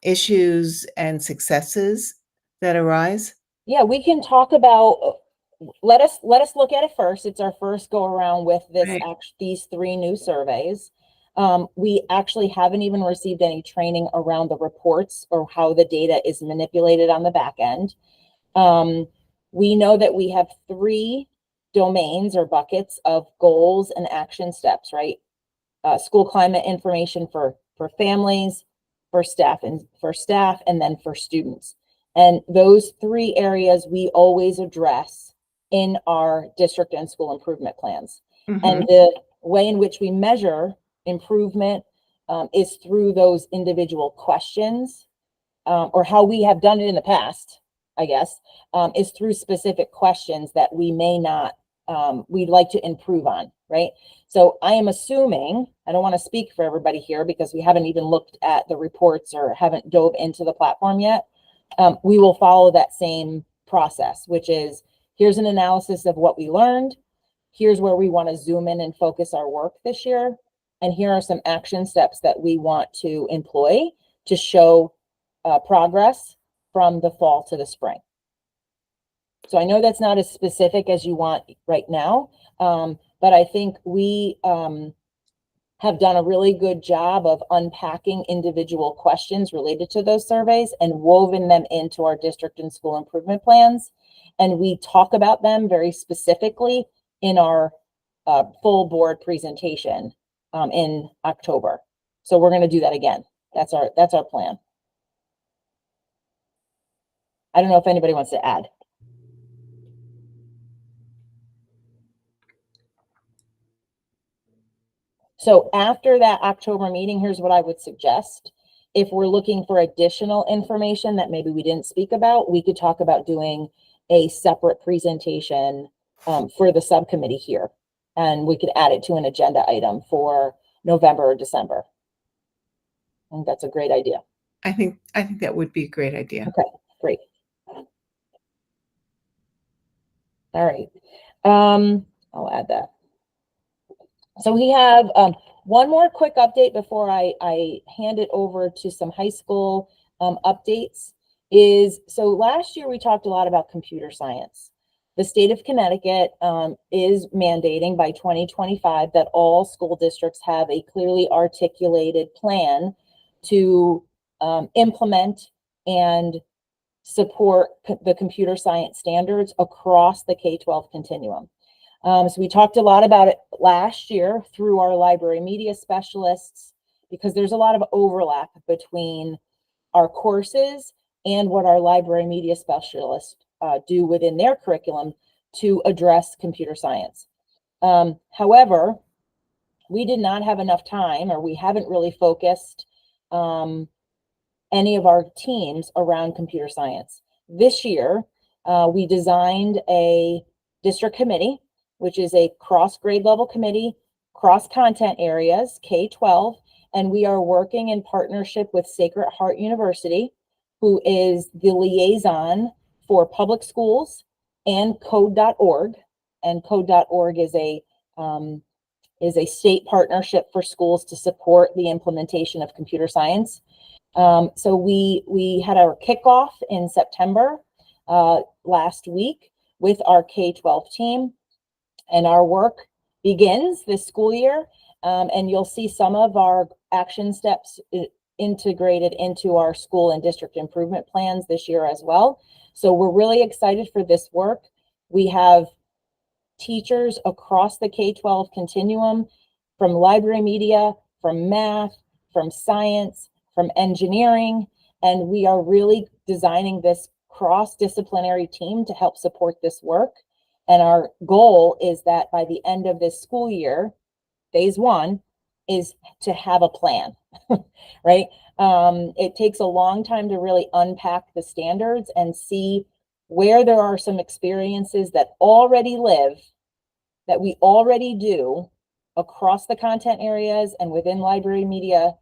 S7: issues and successes that arise?
S4: Yeah, we can talk about, let us look at it first. It's our first go around with this,
S7: Right.
S4: these 3 new surveys. We actually haven't even received any training around the reports or how the data is manipulated on the back end. We know that we have 3 domains or buckets of goals and action steps, right? School climate information for families, for staff, and then for students. And those 3 areas we always address in our district and school improvement plans.
S7: Mhm.
S4: And the way in which we measure improvement is through those individual questions, or how we have done it in the past, I guess, is through specific questions that we may not, we'd like to improve on, right? So I am assuming, I don't want to speak for everybody here because we haven't even looked at the reports or haven't dove into the platform yet. We will follow that same process, which is here's an analysis of what we learned. Here's where we want to zoom in and focus our work this year. And here are some action steps that we want to employ to show progress from the fall to the spring. So I know that's not as specific as you want right now, but I think we have done a really good job of unpacking individual questions related to those surveys and woven them into our district and school improvement plans. And we talk about them very specifically in our full board presentation in October. So we're going to do that again. That's our plan. I don't know if anybody wants to add. So after that October meeting, here's what I would suggest. If we're looking for additional information that maybe we didn't speak about, we could talk about doing a separate presentation for the subcommittee here. And we could add it to an agenda item for November or December. I think that's a great idea.
S7: I think that would be a great idea.
S4: Okay, great. All right. I'll add that. So we have one more quick update before I hand it over to some high school updates. So last year we talked a lot about computer science. The state of Connecticut is mandating by 2025 that all school districts have a clearly articulated plan to implement and support the computer science standards across the K-12 continuum. So we talked a lot about it last year through our library media specialists, because there's a lot of overlap between our courses and what our library media specialists do within their curriculum to address computer science. However, we did not have enough time, or we haven't really focused any of our teams around computer science. This year, we designed a district committee, which is a cross grade level committee, cross content areas, K-12, and we are working in partnership with Sacred Heart University, who is the liaison for public schools and code.org. And code.org is a state partnership for schools to support the implementation of computer science. So we had our kickoff in September last week with our K-12 team. And our work begins this school year, and you'll see some of our action steps integrated into our school and district improvement plans this year as well. So we're really excited for this work. We have teachers across the K-12 continuum, from library media, from math, from science, from engineering, and we are really designing this cross-disciplinary team to help support this work. And our goal is that by the end of this school year, phase one is to have a plan, right? It takes a long time to really unpack the standards and see where there are some experiences that already live, that we already do across the content areas and within library media,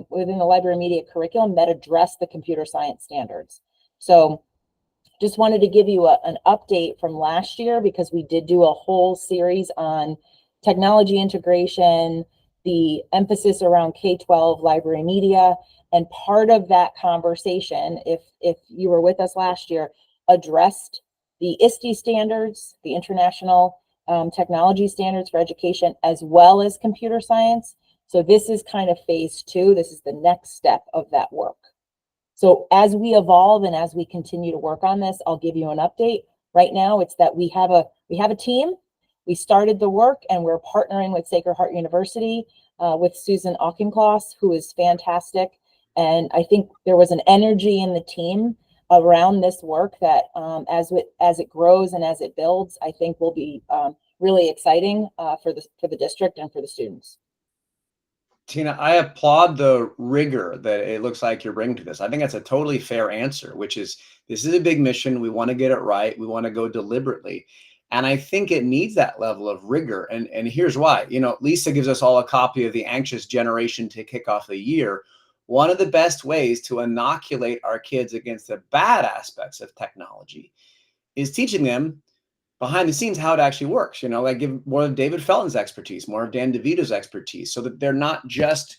S4: within the library media curriculum that address the computer science standards. So just wanted to give you an update from last year, because we did do a whole series on technology integration, the emphasis around K-12 library media. And part of that conversation, if you were with us last year, addressed the ISTE standards, the International Technology Standards for Education, as well as computer science. So this is kind of phase two. This is the next step of that work. So as we evolve and as we continue to work on this, I'll give you an update. Right now, it's that we have a team. We started the work, and we're partnering with Sacred Heart University with Susan Auchincloss, who is fantastic. And I think there was an energy in the team around this work that as it grows and as it builds, I think will be really exciting for the district and for the students.
S3: Tina, I applaud the rigor that it looks like you're bringing to this. I think that's a totally fair answer, which is, this is a big mission. We want to get it right. We want to go deliberately. And I think it needs that level of rigor. And here's why. You know, Lisa gives us all a copy of The Anxious Generation to kick off the year. One of the best ways to inoculate our kids against the bad aspects of technology is teaching them behind the scenes how it actually works. You know, like give more of David Felton's expertise, more of Dan DeVito's expertise, so that they're not just,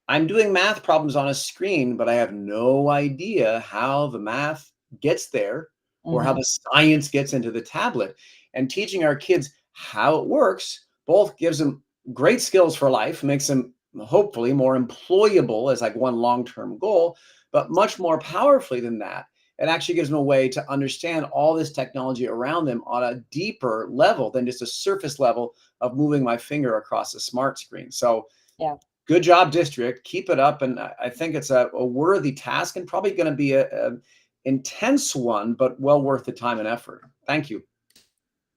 S3: I'm doing math problems on a screen, but I have no idea how the math gets there or how the science gets into the tablet. And teaching our kids how it works both gives them great skills for life, makes them hopefully more employable as like one long-term goal, but much more powerfully than that, it actually gives them a way to understand all this technology around them on a deeper level than just a surface level of moving my finger across a smart screen. So
S4: yeah,
S3: good job, district. Keep it up. And I think it's a worthy task, and probably going to be a intense one, but well worth the time and effort. Thank you.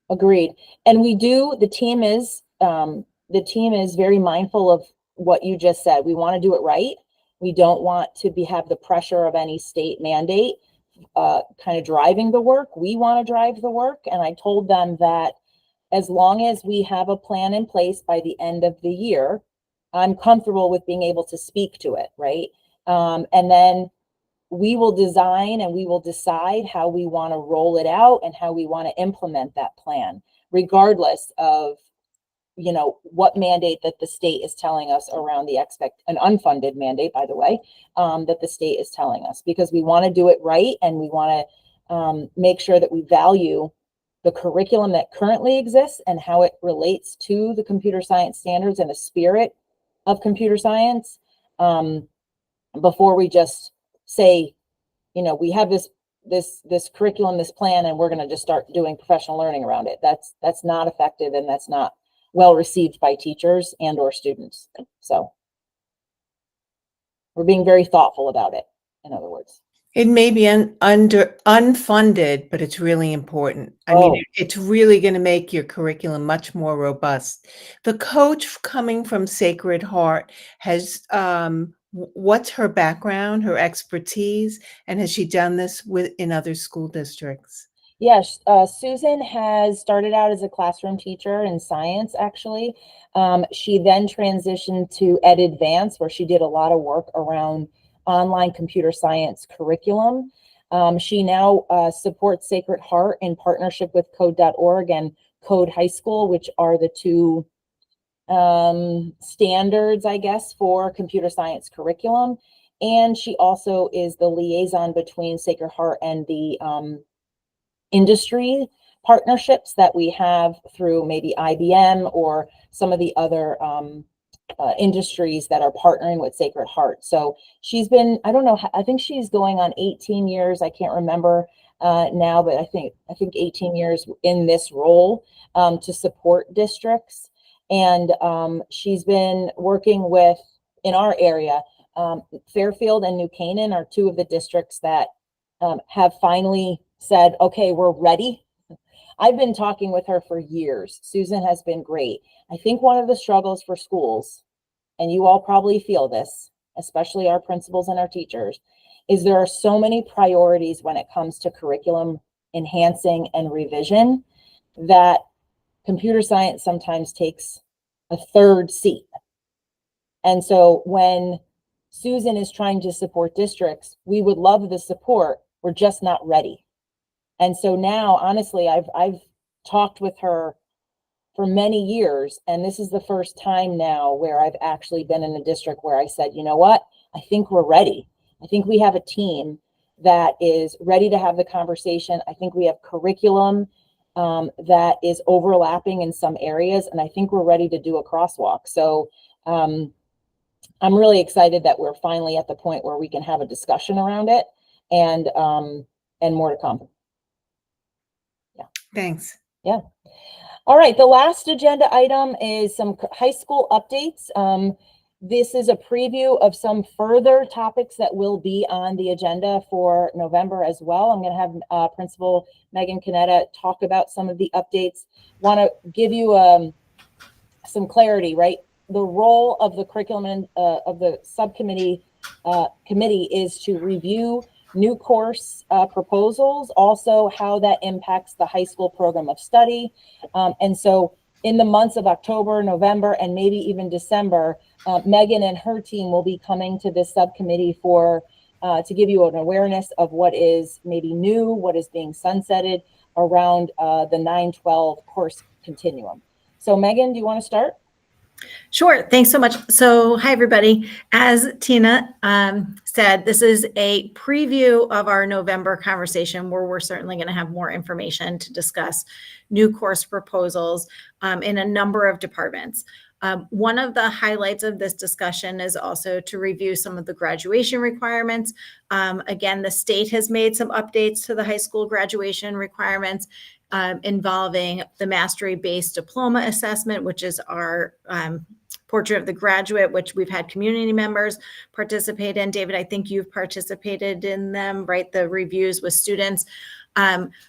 S4: Agreed. And the team is very mindful of what you just said. We want to do it right. We don't want to have the pressure of any state mandate kind of driving the work. We want to drive the work. And I told them that as long as we have a plan in place by the end of the year, I'm comfortable with being able to speak to it, right? And then we will design and we will decide how we want to roll it out and how we want to implement that plan, regardless of, you know, what mandate that the state is telling us around an unfunded mandate, by the way, that the state is telling us, because we want to do it right. And we want to make sure that we value the curriculum that currently exists and how it relates to the computer science standards and the spirit of computer science, before we just say, you know, we have this curriculum, this plan, and we're going to just start doing professional learning around it. That's not effective, and that's not well received by teachers and or students. So we're being very thoughtful about it, in other words.
S7: It may be unfunded, but it's really important. I mean, it's really going to make your curriculum much more robust. The coach coming from Sacred Heart has, what's her background, her expertise, and has she done this in other school districts?
S4: Yes, Susan has started out as a classroom teacher in science, actually. She then transitioned to Ed Advance, where she did a lot of work around online computer science curriculum. She now supports Sacred Heart in partnership with Code.org and Code High School, which are the two standards, I guess, for computer science curriculum. And she also is the liaison between Sacred Heart and the industry partnerships that we have through maybe IBM or some of the other industries that are partnering with Sacred Heart. So she's been, I don't know, I think she's going on 18 years. I can't remember now, but I think 18 years in this role to support districts. And she's been working in our area, Fairfield and New Canaan are two of the districts that have finally said, okay, we're ready. I've been talking with her for years. Susan has been great. I think one of the struggles for schools, and you all probably feel this, especially our principals and our teachers, is there are so many priorities when it comes to curriculum enhancing and revision that computer science sometimes takes a third seat. And so when Susan is trying to support districts, we would love the support. We're just not ready. And so now, honestly, I've talked with her for many years, and this is the first time now where I've actually been in a district where I said, you know what, I think we're ready. I think we have a team that is ready to have the conversation. I think we have curriculum that is overlapping in some areas, and I think we're ready to do a crosswalk. So I'm really excited that we're finally at the point where we can have a discussion around it, and more to come.
S7: Thanks.
S4: Yeah. All right. The last agenda item is some high school updates. This is a preview of some further topics that will be on the agenda for November as well. I'm going to have Principal Megan Canetta talk about some of the updates. Want to give you some clarity, right? The role of the curriculum of the subcommittee committee is to review new course proposals, also how that impacts the high school program of study. And so in the months of October, November, and maybe even December, Megan and her team will be coming to this subcommittee for to give you an awareness of what is maybe new, what is being sunsetted around the 9-12 course continuum. So Megan, do you want to start?
S6: Sure. Thanks so much. So, hi, everybody. As Tina said, this is a preview of our November conversation where we're certainly going to have more information to discuss new course proposals in a number of departments. One of the highlights of this discussion is also to review some of the graduation requirements. Again, the state has made some updates to the high school graduation requirements involving the mastery-based diploma assessment, which is our portrait of the graduate, which we've had community members participate in. David, I think you've participated in them, right? The reviews with students.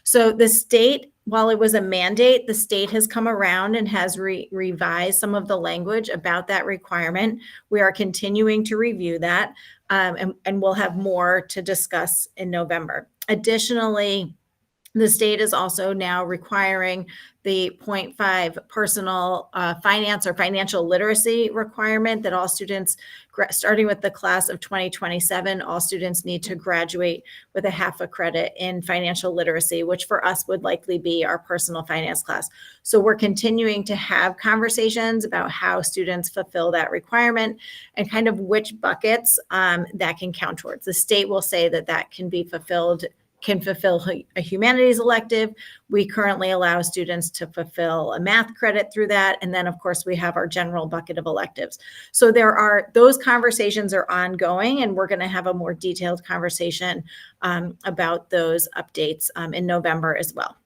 S6: So the state, while it was a mandate, the state has come around and has revised some of the language about that requirement. We are continuing to review that, and we'll have more to discuss in November. Additionally, the state is also now requiring the 0.5 personal finance or financial literacy requirement that all students, starting with the class of 2027, all students need to graduate with a half a credit in financial literacy, which for us would likely be our personal finance class. So we're continuing to have conversations about how students fulfill that requirement and kind of which buckets that can count towards. The state will say that that can fulfill a humanities elective. We currently allow students to fulfill a math credit through that. And then of course we have our general bucket of electives. So those conversations are ongoing, and we're going to have a more detailed conversation about those updates in November as well.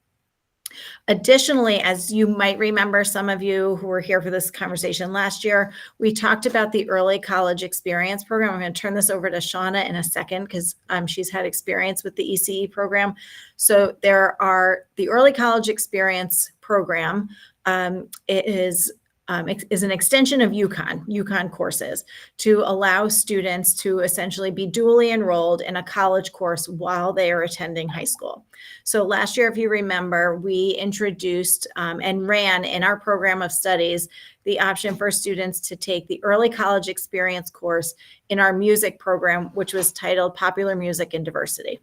S6: Additionally, as you might remember, some of you who were here for this conversation last year, we talked about the Early College Experience program. I'm going to turn this over to Shauna in a second because she's had experience with the ECE program. So the Early College Experience program it is an extension of UConn courses to allow students to essentially be dually enrolled in a college course while they are attending high school. So last year, if you remember, we introduced and ran in our program of studies the option for students to take the Early College Experience course in our music program, which was titled Popular Music and Diversity.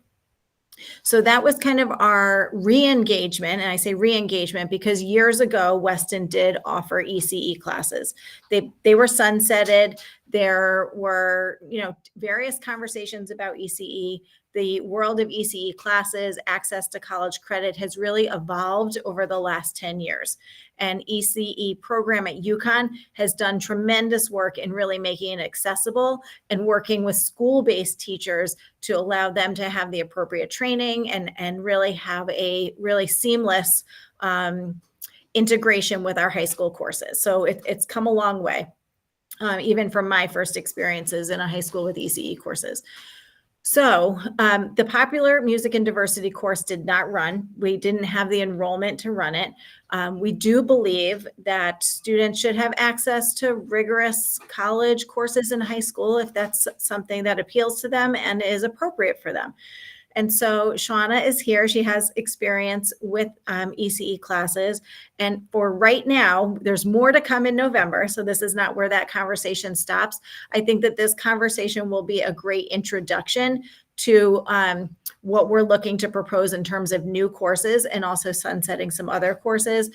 S6: So that was kind of our re-engagement, and I say re-engagement because years ago, Weston did offer ECE classes. They were sunsetted. There were, various conversations about ECE. The world of ECE classes, access to college credit has really evolved over the last 10 years. And ECE program at UConn has done tremendous work in really making it accessible and working with school-based teachers to allow them to have the appropriate training and really have a really seamless integration with our high school courses. So it's come a long way, even from my first experiences in a high school with ECE courses. So the popular music and diversity course did not run. We didn't have the enrollment to run it. We do believe that students should have access to rigorous college courses in high school if that's something that appeals to them and is appropriate for them. And so Shauna is here. She has experience with ECE classes. And for right now, there's more to come in November. So this is not where that conversation stops. I think that this conversation will be a great introduction to what we're looking to propose in terms of new courses and also sunsetting some other courses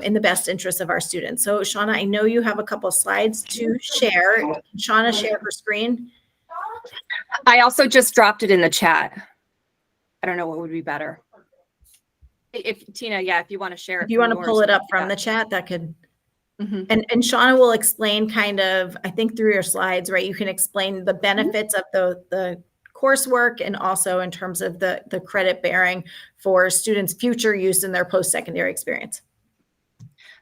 S6: in the best interest of our students. So Shauna, I know you have a couple of slides to share. Can Shauna share her screen?
S1: I also just dropped it in the chat. I don't know what would be better. If Tina, yeah, if you want to share it.
S6: If you want to pull it up from the chat, that could, and Shauna will explain kind of, I think through your slides, right? You can explain the benefits of the coursework and also in terms of the credit bearing for students' future use in their post-secondary experience.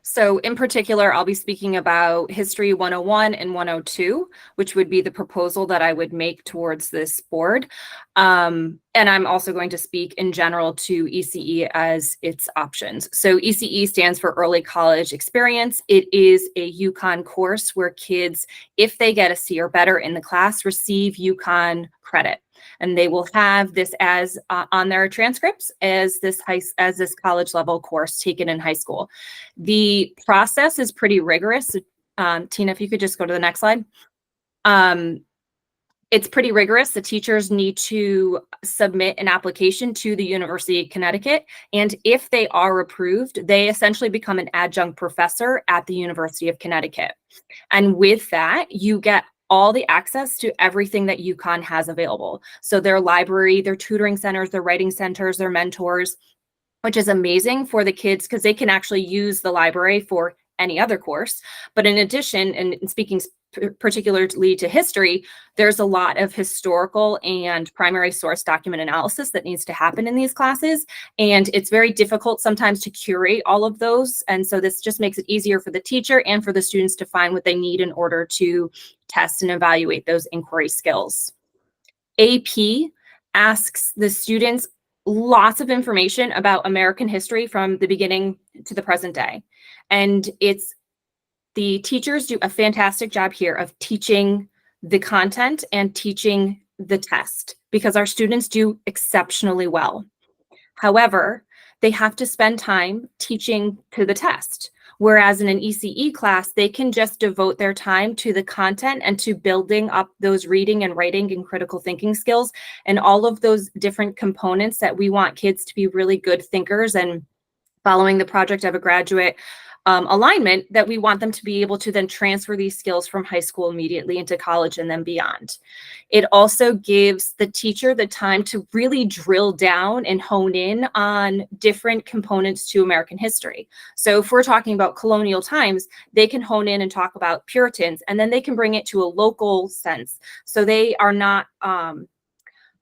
S1: So in particular, I'll be speaking about History 101 and 102, which would be the proposal that I would make towards this board. And I'm also going to speak in general to ECE as its options. So ECE stands for Early College Experience. It is a UConn course where kids, if they get a C or better in the class, receive UConn credit. And they will have this as on their transcripts as this college level course taken in high school. The process is pretty rigorous. Tina, if you could just go to the next slide. It's pretty rigorous. The teachers need to submit an application to the University of Connecticut. And if they are approved, they essentially become an adjunct professor at the University of Connecticut. And with that, you get all the access to everything that UConn has available. So their library, their tutoring centers, their writing centers, their mentors, which is amazing for the kids because they can actually use the library for any other course. But in addition, and speaking particularly to history, there's a lot of historical and primary source document analysis that needs to happen in these classes. And it's very difficult sometimes to curate all of those. And so this just makes it easier for the teacher and for the students to find what they need in order to test and evaluate those inquiry skills. AP asks the students lots of information about American history from the beginning to the present day. And the teachers do a fantastic job here of teaching the content and teaching the test because our students do exceptionally well. However, they have to spend time teaching to the test. Whereas in an ECE class, they can just devote their time to the content and to building up those reading and writing and critical thinking skills and all of those different components that we want kids to be really good thinkers and following the Project of a Graduate alignment that we want them to be able to then transfer these skills from high school immediately into college and then beyond. It also gives the teacher the time to really drill down and hone in on different components to American history. So if we're talking about colonial times, they can hone in and talk about Puritans, and then they can bring it to a local sense. So they are not,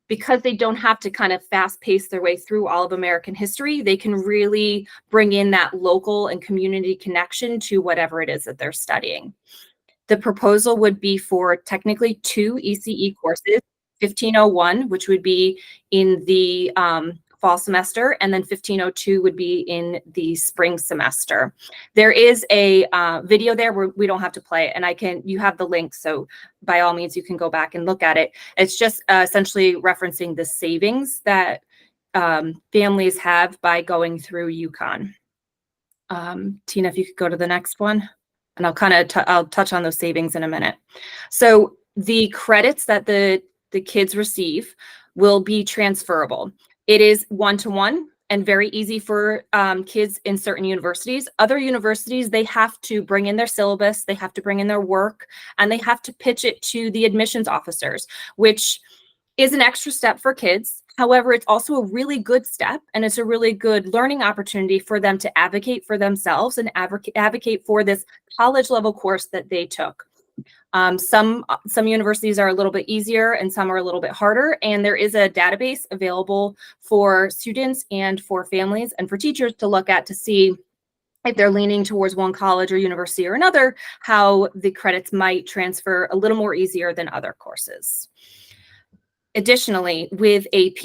S1: because they don't have to kind of fast pace their way through all of American history, they can really bring in that local and community connection to whatever it is that they're studying. The proposal would be for technically 2 ECE courses, 1501, which would be in the fall semester, and then 1502 would be in the spring semester. There is a video there where we don't have to play it, and you have the link, so by all means you can go back and look at it. It's just essentially referencing the savings that families have by going through UConn. Tina, if you could go to the next one, and I'll touch on those savings in a minute. So the credits that the kids receive will be transferable. It is one-to-one and very easy for kids in certain universities. Other universities, they have to bring in their syllabus, they have to bring in their work, and they have to pitch it to the admissions officers, which is an extra step for kids. However, it's also a really good step, and it's a really good learning opportunity for them to advocate for themselves and advocate for this college level course that they took. Some universities are a little bit easier and some are a little bit harder. And there is a database available for students and for families and for teachers to look at to see if they're leaning towards one college or university or another, how the credits might transfer a little more easier than other courses. Additionally, with AP,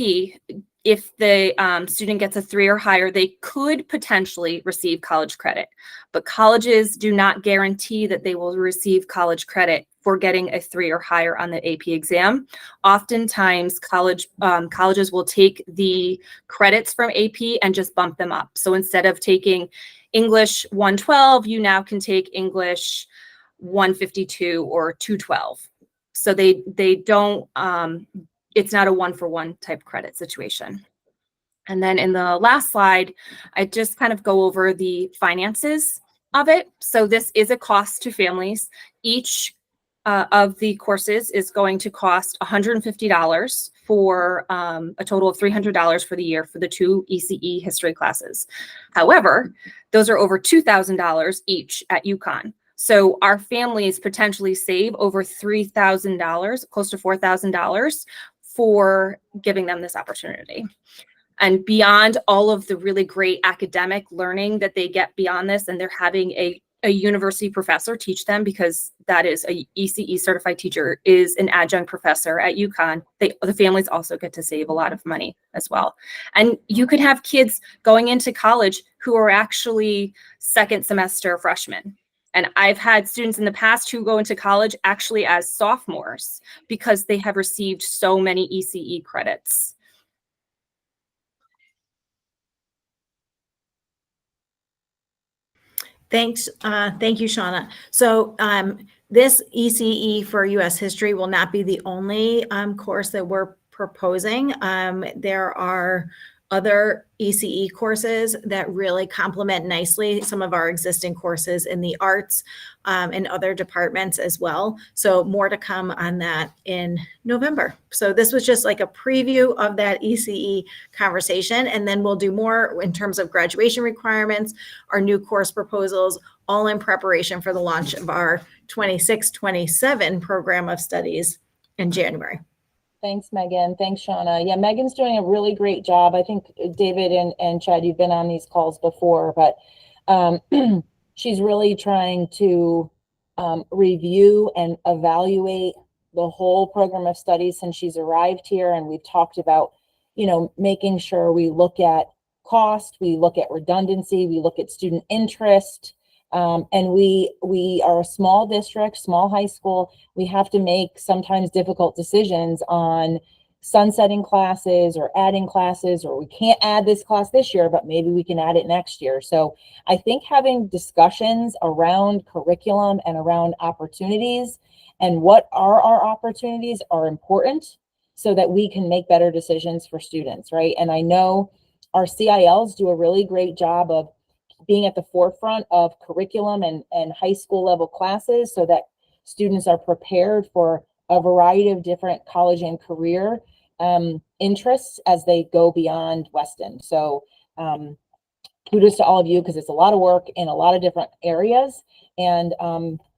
S1: if the student gets a 3 or higher, they could potentially receive college credit, but colleges do not guarantee that they will receive college credit for getting a 3 or higher on the AP exam. Oftentimes, colleges will take the credits from AP and just bump them up. So instead of taking English 112, you now can take English 152 or 212. So they don't, it's not a 1-for-1 type credit situation. And then in the last slide, I just kind of go over the finances of it. So this is a cost to families. Each of the courses is going to cost $150 for a total of $300 for the year for the 2 ECE history classes. However, those are over $2,000 each at UConn. So our families potentially save over $3,000, close to $4,000 for giving them this opportunity. And beyond all of the really great academic learning that they get beyond this, and they're having a university professor teach them, because that is a ECE certified teacher is an adjunct professor at UConn. The families also get to save a lot of money as well. And you could have kids going into college who are actually second semester freshmen. And I've had students in the past who go into college actually as sophomores because they have received so many ECE credits.
S6: Thanks. Thank you, Shauna. So this ECE for U.S. history will not be the only course that we're proposing. There are other ECE courses that really complement nicely some of our existing courses in the arts and other departments as well. So more to come on that in November. So this was just like a preview of that ECE conversation, and then we'll do more in terms of graduation requirements, our new course proposals, all in preparation for the launch of our 26-27 program of studies in January.
S4: Thanks, Megan. Thanks, Shauna. Yeah, Megan's doing a really great job. I think David and Chad, you've been on these calls before, but she's really trying to review and evaluate the whole program of studies since she's arrived here. And we've talked about, making sure we look at cost, we look at redundancy, we look at student interest. And we are a small district, small high school. We have to make sometimes difficult decisions on sunsetting classes or adding classes, or we can't add this class this year, but maybe we can add it next year. So I think having discussions around curriculum and around opportunities and what are our opportunities are important so that we can make better decisions for students, right? And I know our CILs do a really great job of being at the forefront of curriculum and high school level classes so that students are prepared for a variety of different college and career interests as they go beyond Weston. So kudos to all of you, because it's a lot of work in a lot of different areas. And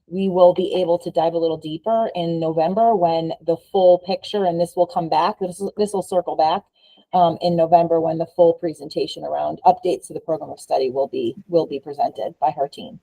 S4: we will be able to dive a little deeper in November when the full picture, and this will come back, this will circle back in November when the full presentation around updates to the program of study will be presented by her team.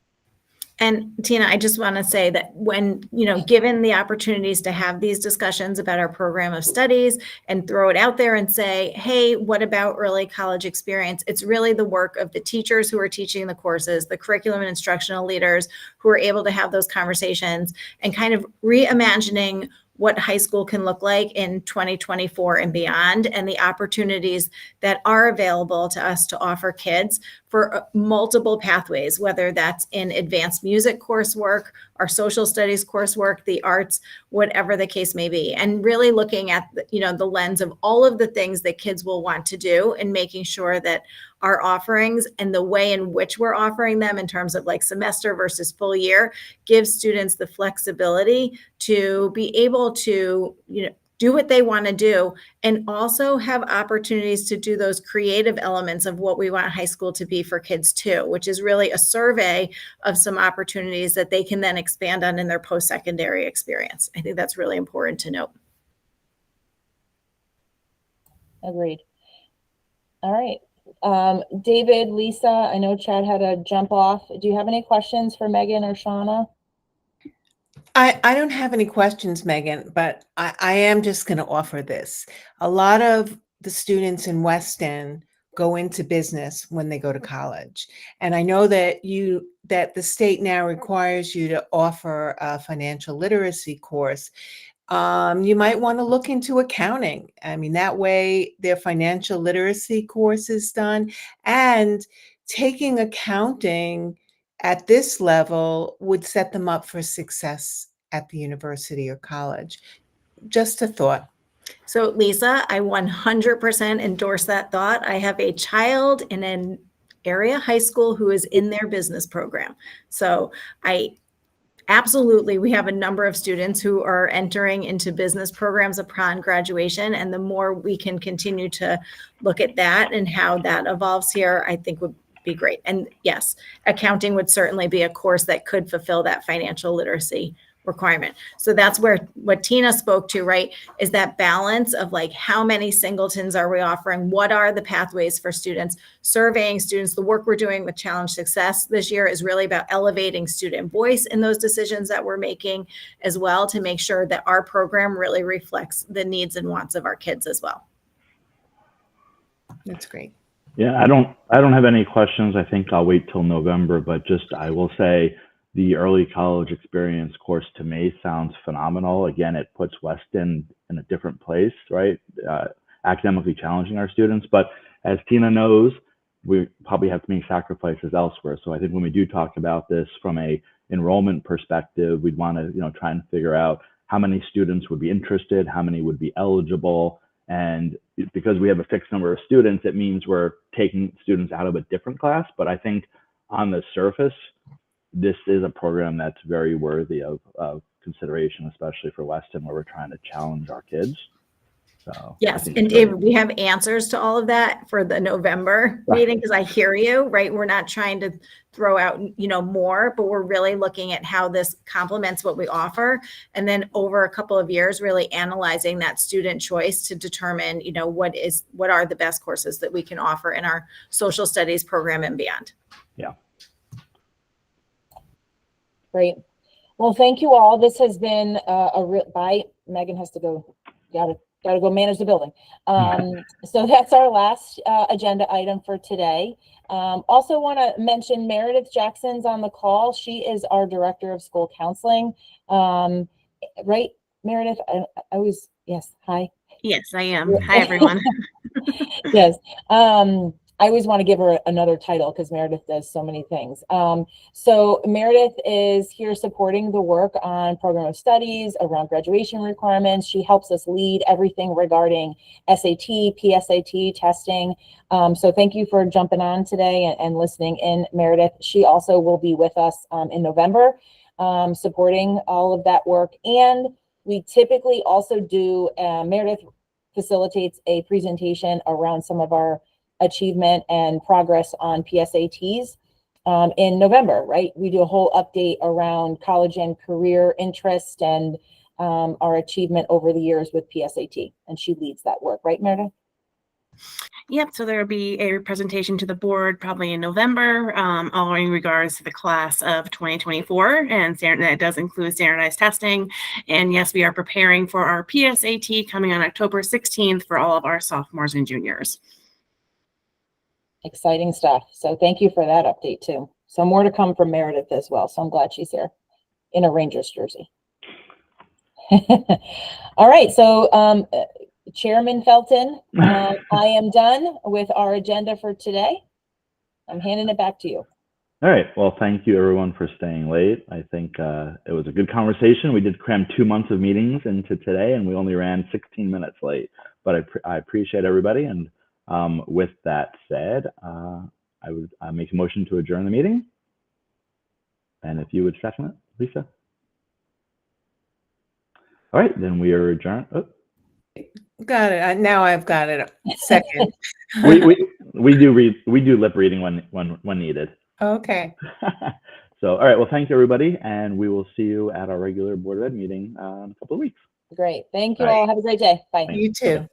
S6: And Tina, I just want to say that when, given the opportunities to have these discussions about our program of studies and throw it out there and say, hey, what about early college experience? It's really the work of the teachers who are teaching the courses, the curriculum and instructional leaders who are able to have those conversations and kind of reimagining what high school can look like in 2024 and beyond, and the opportunities that are available to us to offer kids for multiple pathways, whether that's in advanced music coursework, our social studies coursework, the arts, whatever the case may be, and really looking at the lens of all of the things that kids will want to do and making sure that our offerings and the way in which we're offering them in terms of like semester versus full year gives students the flexibility to be able to, do what they want to do and also have opportunities to do those creative elements of what we want high school to be for kids too, which is really a survey of some opportunities that they can then expand on in their post-secondary experience. I think that's really important to note.
S4: Agreed. All right. David, Lisa, I know Chad had to jump off. Do you have any questions for Megan or Shauna?
S7: I don't have any questions, Megan, but I am just going to offer this. A lot of the students in Weston go into business when they go to college. And I know that that the state now requires you to offer a financial literacy course. You might want to look into accounting. I mean, that way their financial literacy course is done, and taking accounting at this level would set them up for success at the university or college. Just a thought.
S6: So Lisa, I 100% endorse that thought. I have a child in an area high school who is in their business program. So absolutely, we have a number of students who are entering into business programs upon graduation. And the more we can continue to look at that and how that evolves here, I think would be great. And yes, accounting would certainly be a course that could fulfill that financial literacy requirement. So that's where what Tina spoke to, right, is that balance of like, how many singletons are we offering? What are the pathways for students? Surveying students. The work we're doing with Challenge Success this year is really about elevating student voice in those decisions that we're making as well, to make sure that our program really reflects the needs and wants of our kids as well.
S7: That's great.
S2: Yeah, I don't have any questions. I think I'll wait till November, but I will say the early college experience course to me sounds phenomenal. Again, it puts Weston in a different place, right? Academically challenging our students, but as Tina knows, we probably have to make sacrifices elsewhere. So I think when we do talk about this from a enrollment perspective, we'd want to, try and figure out how many students would be interested, how many would be eligible. And because we have a fixed number of students, it means we're taking students out of a different class. But I think on the surface, this is a program that's very worthy of consideration, especially for Weston, where we're trying to challenge our kids. So
S6: yes, and David, we have answers to all of that for the November meeting, because I hear you, right? We're not trying to throw out, more, but we're really looking at how this complements what we offer. And then over a couple of years, really analyzing that student choice to determine, what are the best courses that we can offer in our social studies program and beyond.
S2: Yeah.
S4: Great. Well, thank you all. This has been a real bye. Megan has to go. Gotta go manage the building. So that's our last agenda item for today. Also want to mention Meredith Jackson's on the call. She is our director of school counseling. Right, Meredith? Yes. Hi.
S9: Yes, I am. Hi, everyone.
S4: Yes. I always want to give her another title because Meredith does so many things. So Meredith is here supporting the work on program of studies around graduation requirements. She helps us lead everything regarding SAT, PSAT testing. So thank you for jumping on today and listening in, Meredith. She also will be with us in November, supporting all of that work. And we typically also do, Meredith facilitates a presentation around some of our achievement and progress on PSATs in November, right? We do a whole update around college and career interest and our achievement over the years with PSAT, and she leads that work, right, Meredith?
S9: Yep. So there will be a presentation to the board probably in November, all in regards to the class of 2024, and that does include standardized testing. And yes, we are preparing for our PSAT coming on October 16th for all of our sophomores and juniors.
S4: Exciting stuff. So thank you for that update too. So more to come from Meredith as well. So I'm glad she's here in a Rangers jersey. All right. So Chairman Felton, I am done with our agenda for today. I'm handing it back to you.
S2: All right. Well, thank you everyone for staying late. I think it was a good conversation. We did cram 2 months of meetings into today, and we only ran 16 minutes late. But I appreciate everybody. And with that said, I would make a motion to adjourn the meeting. And if you would second it, Lisa. All right, then we are adjourned. Oh.
S7: Got it. Now I've got it. Second.
S2: we do lip reading when needed.
S7: Okay.
S2: So, all right. Well, thank you everybody, and we will see you at our regular Board of Ed meeting in a couple of weeks.
S4: Great. Thank you all. Have a great day. Bye.
S7: You too.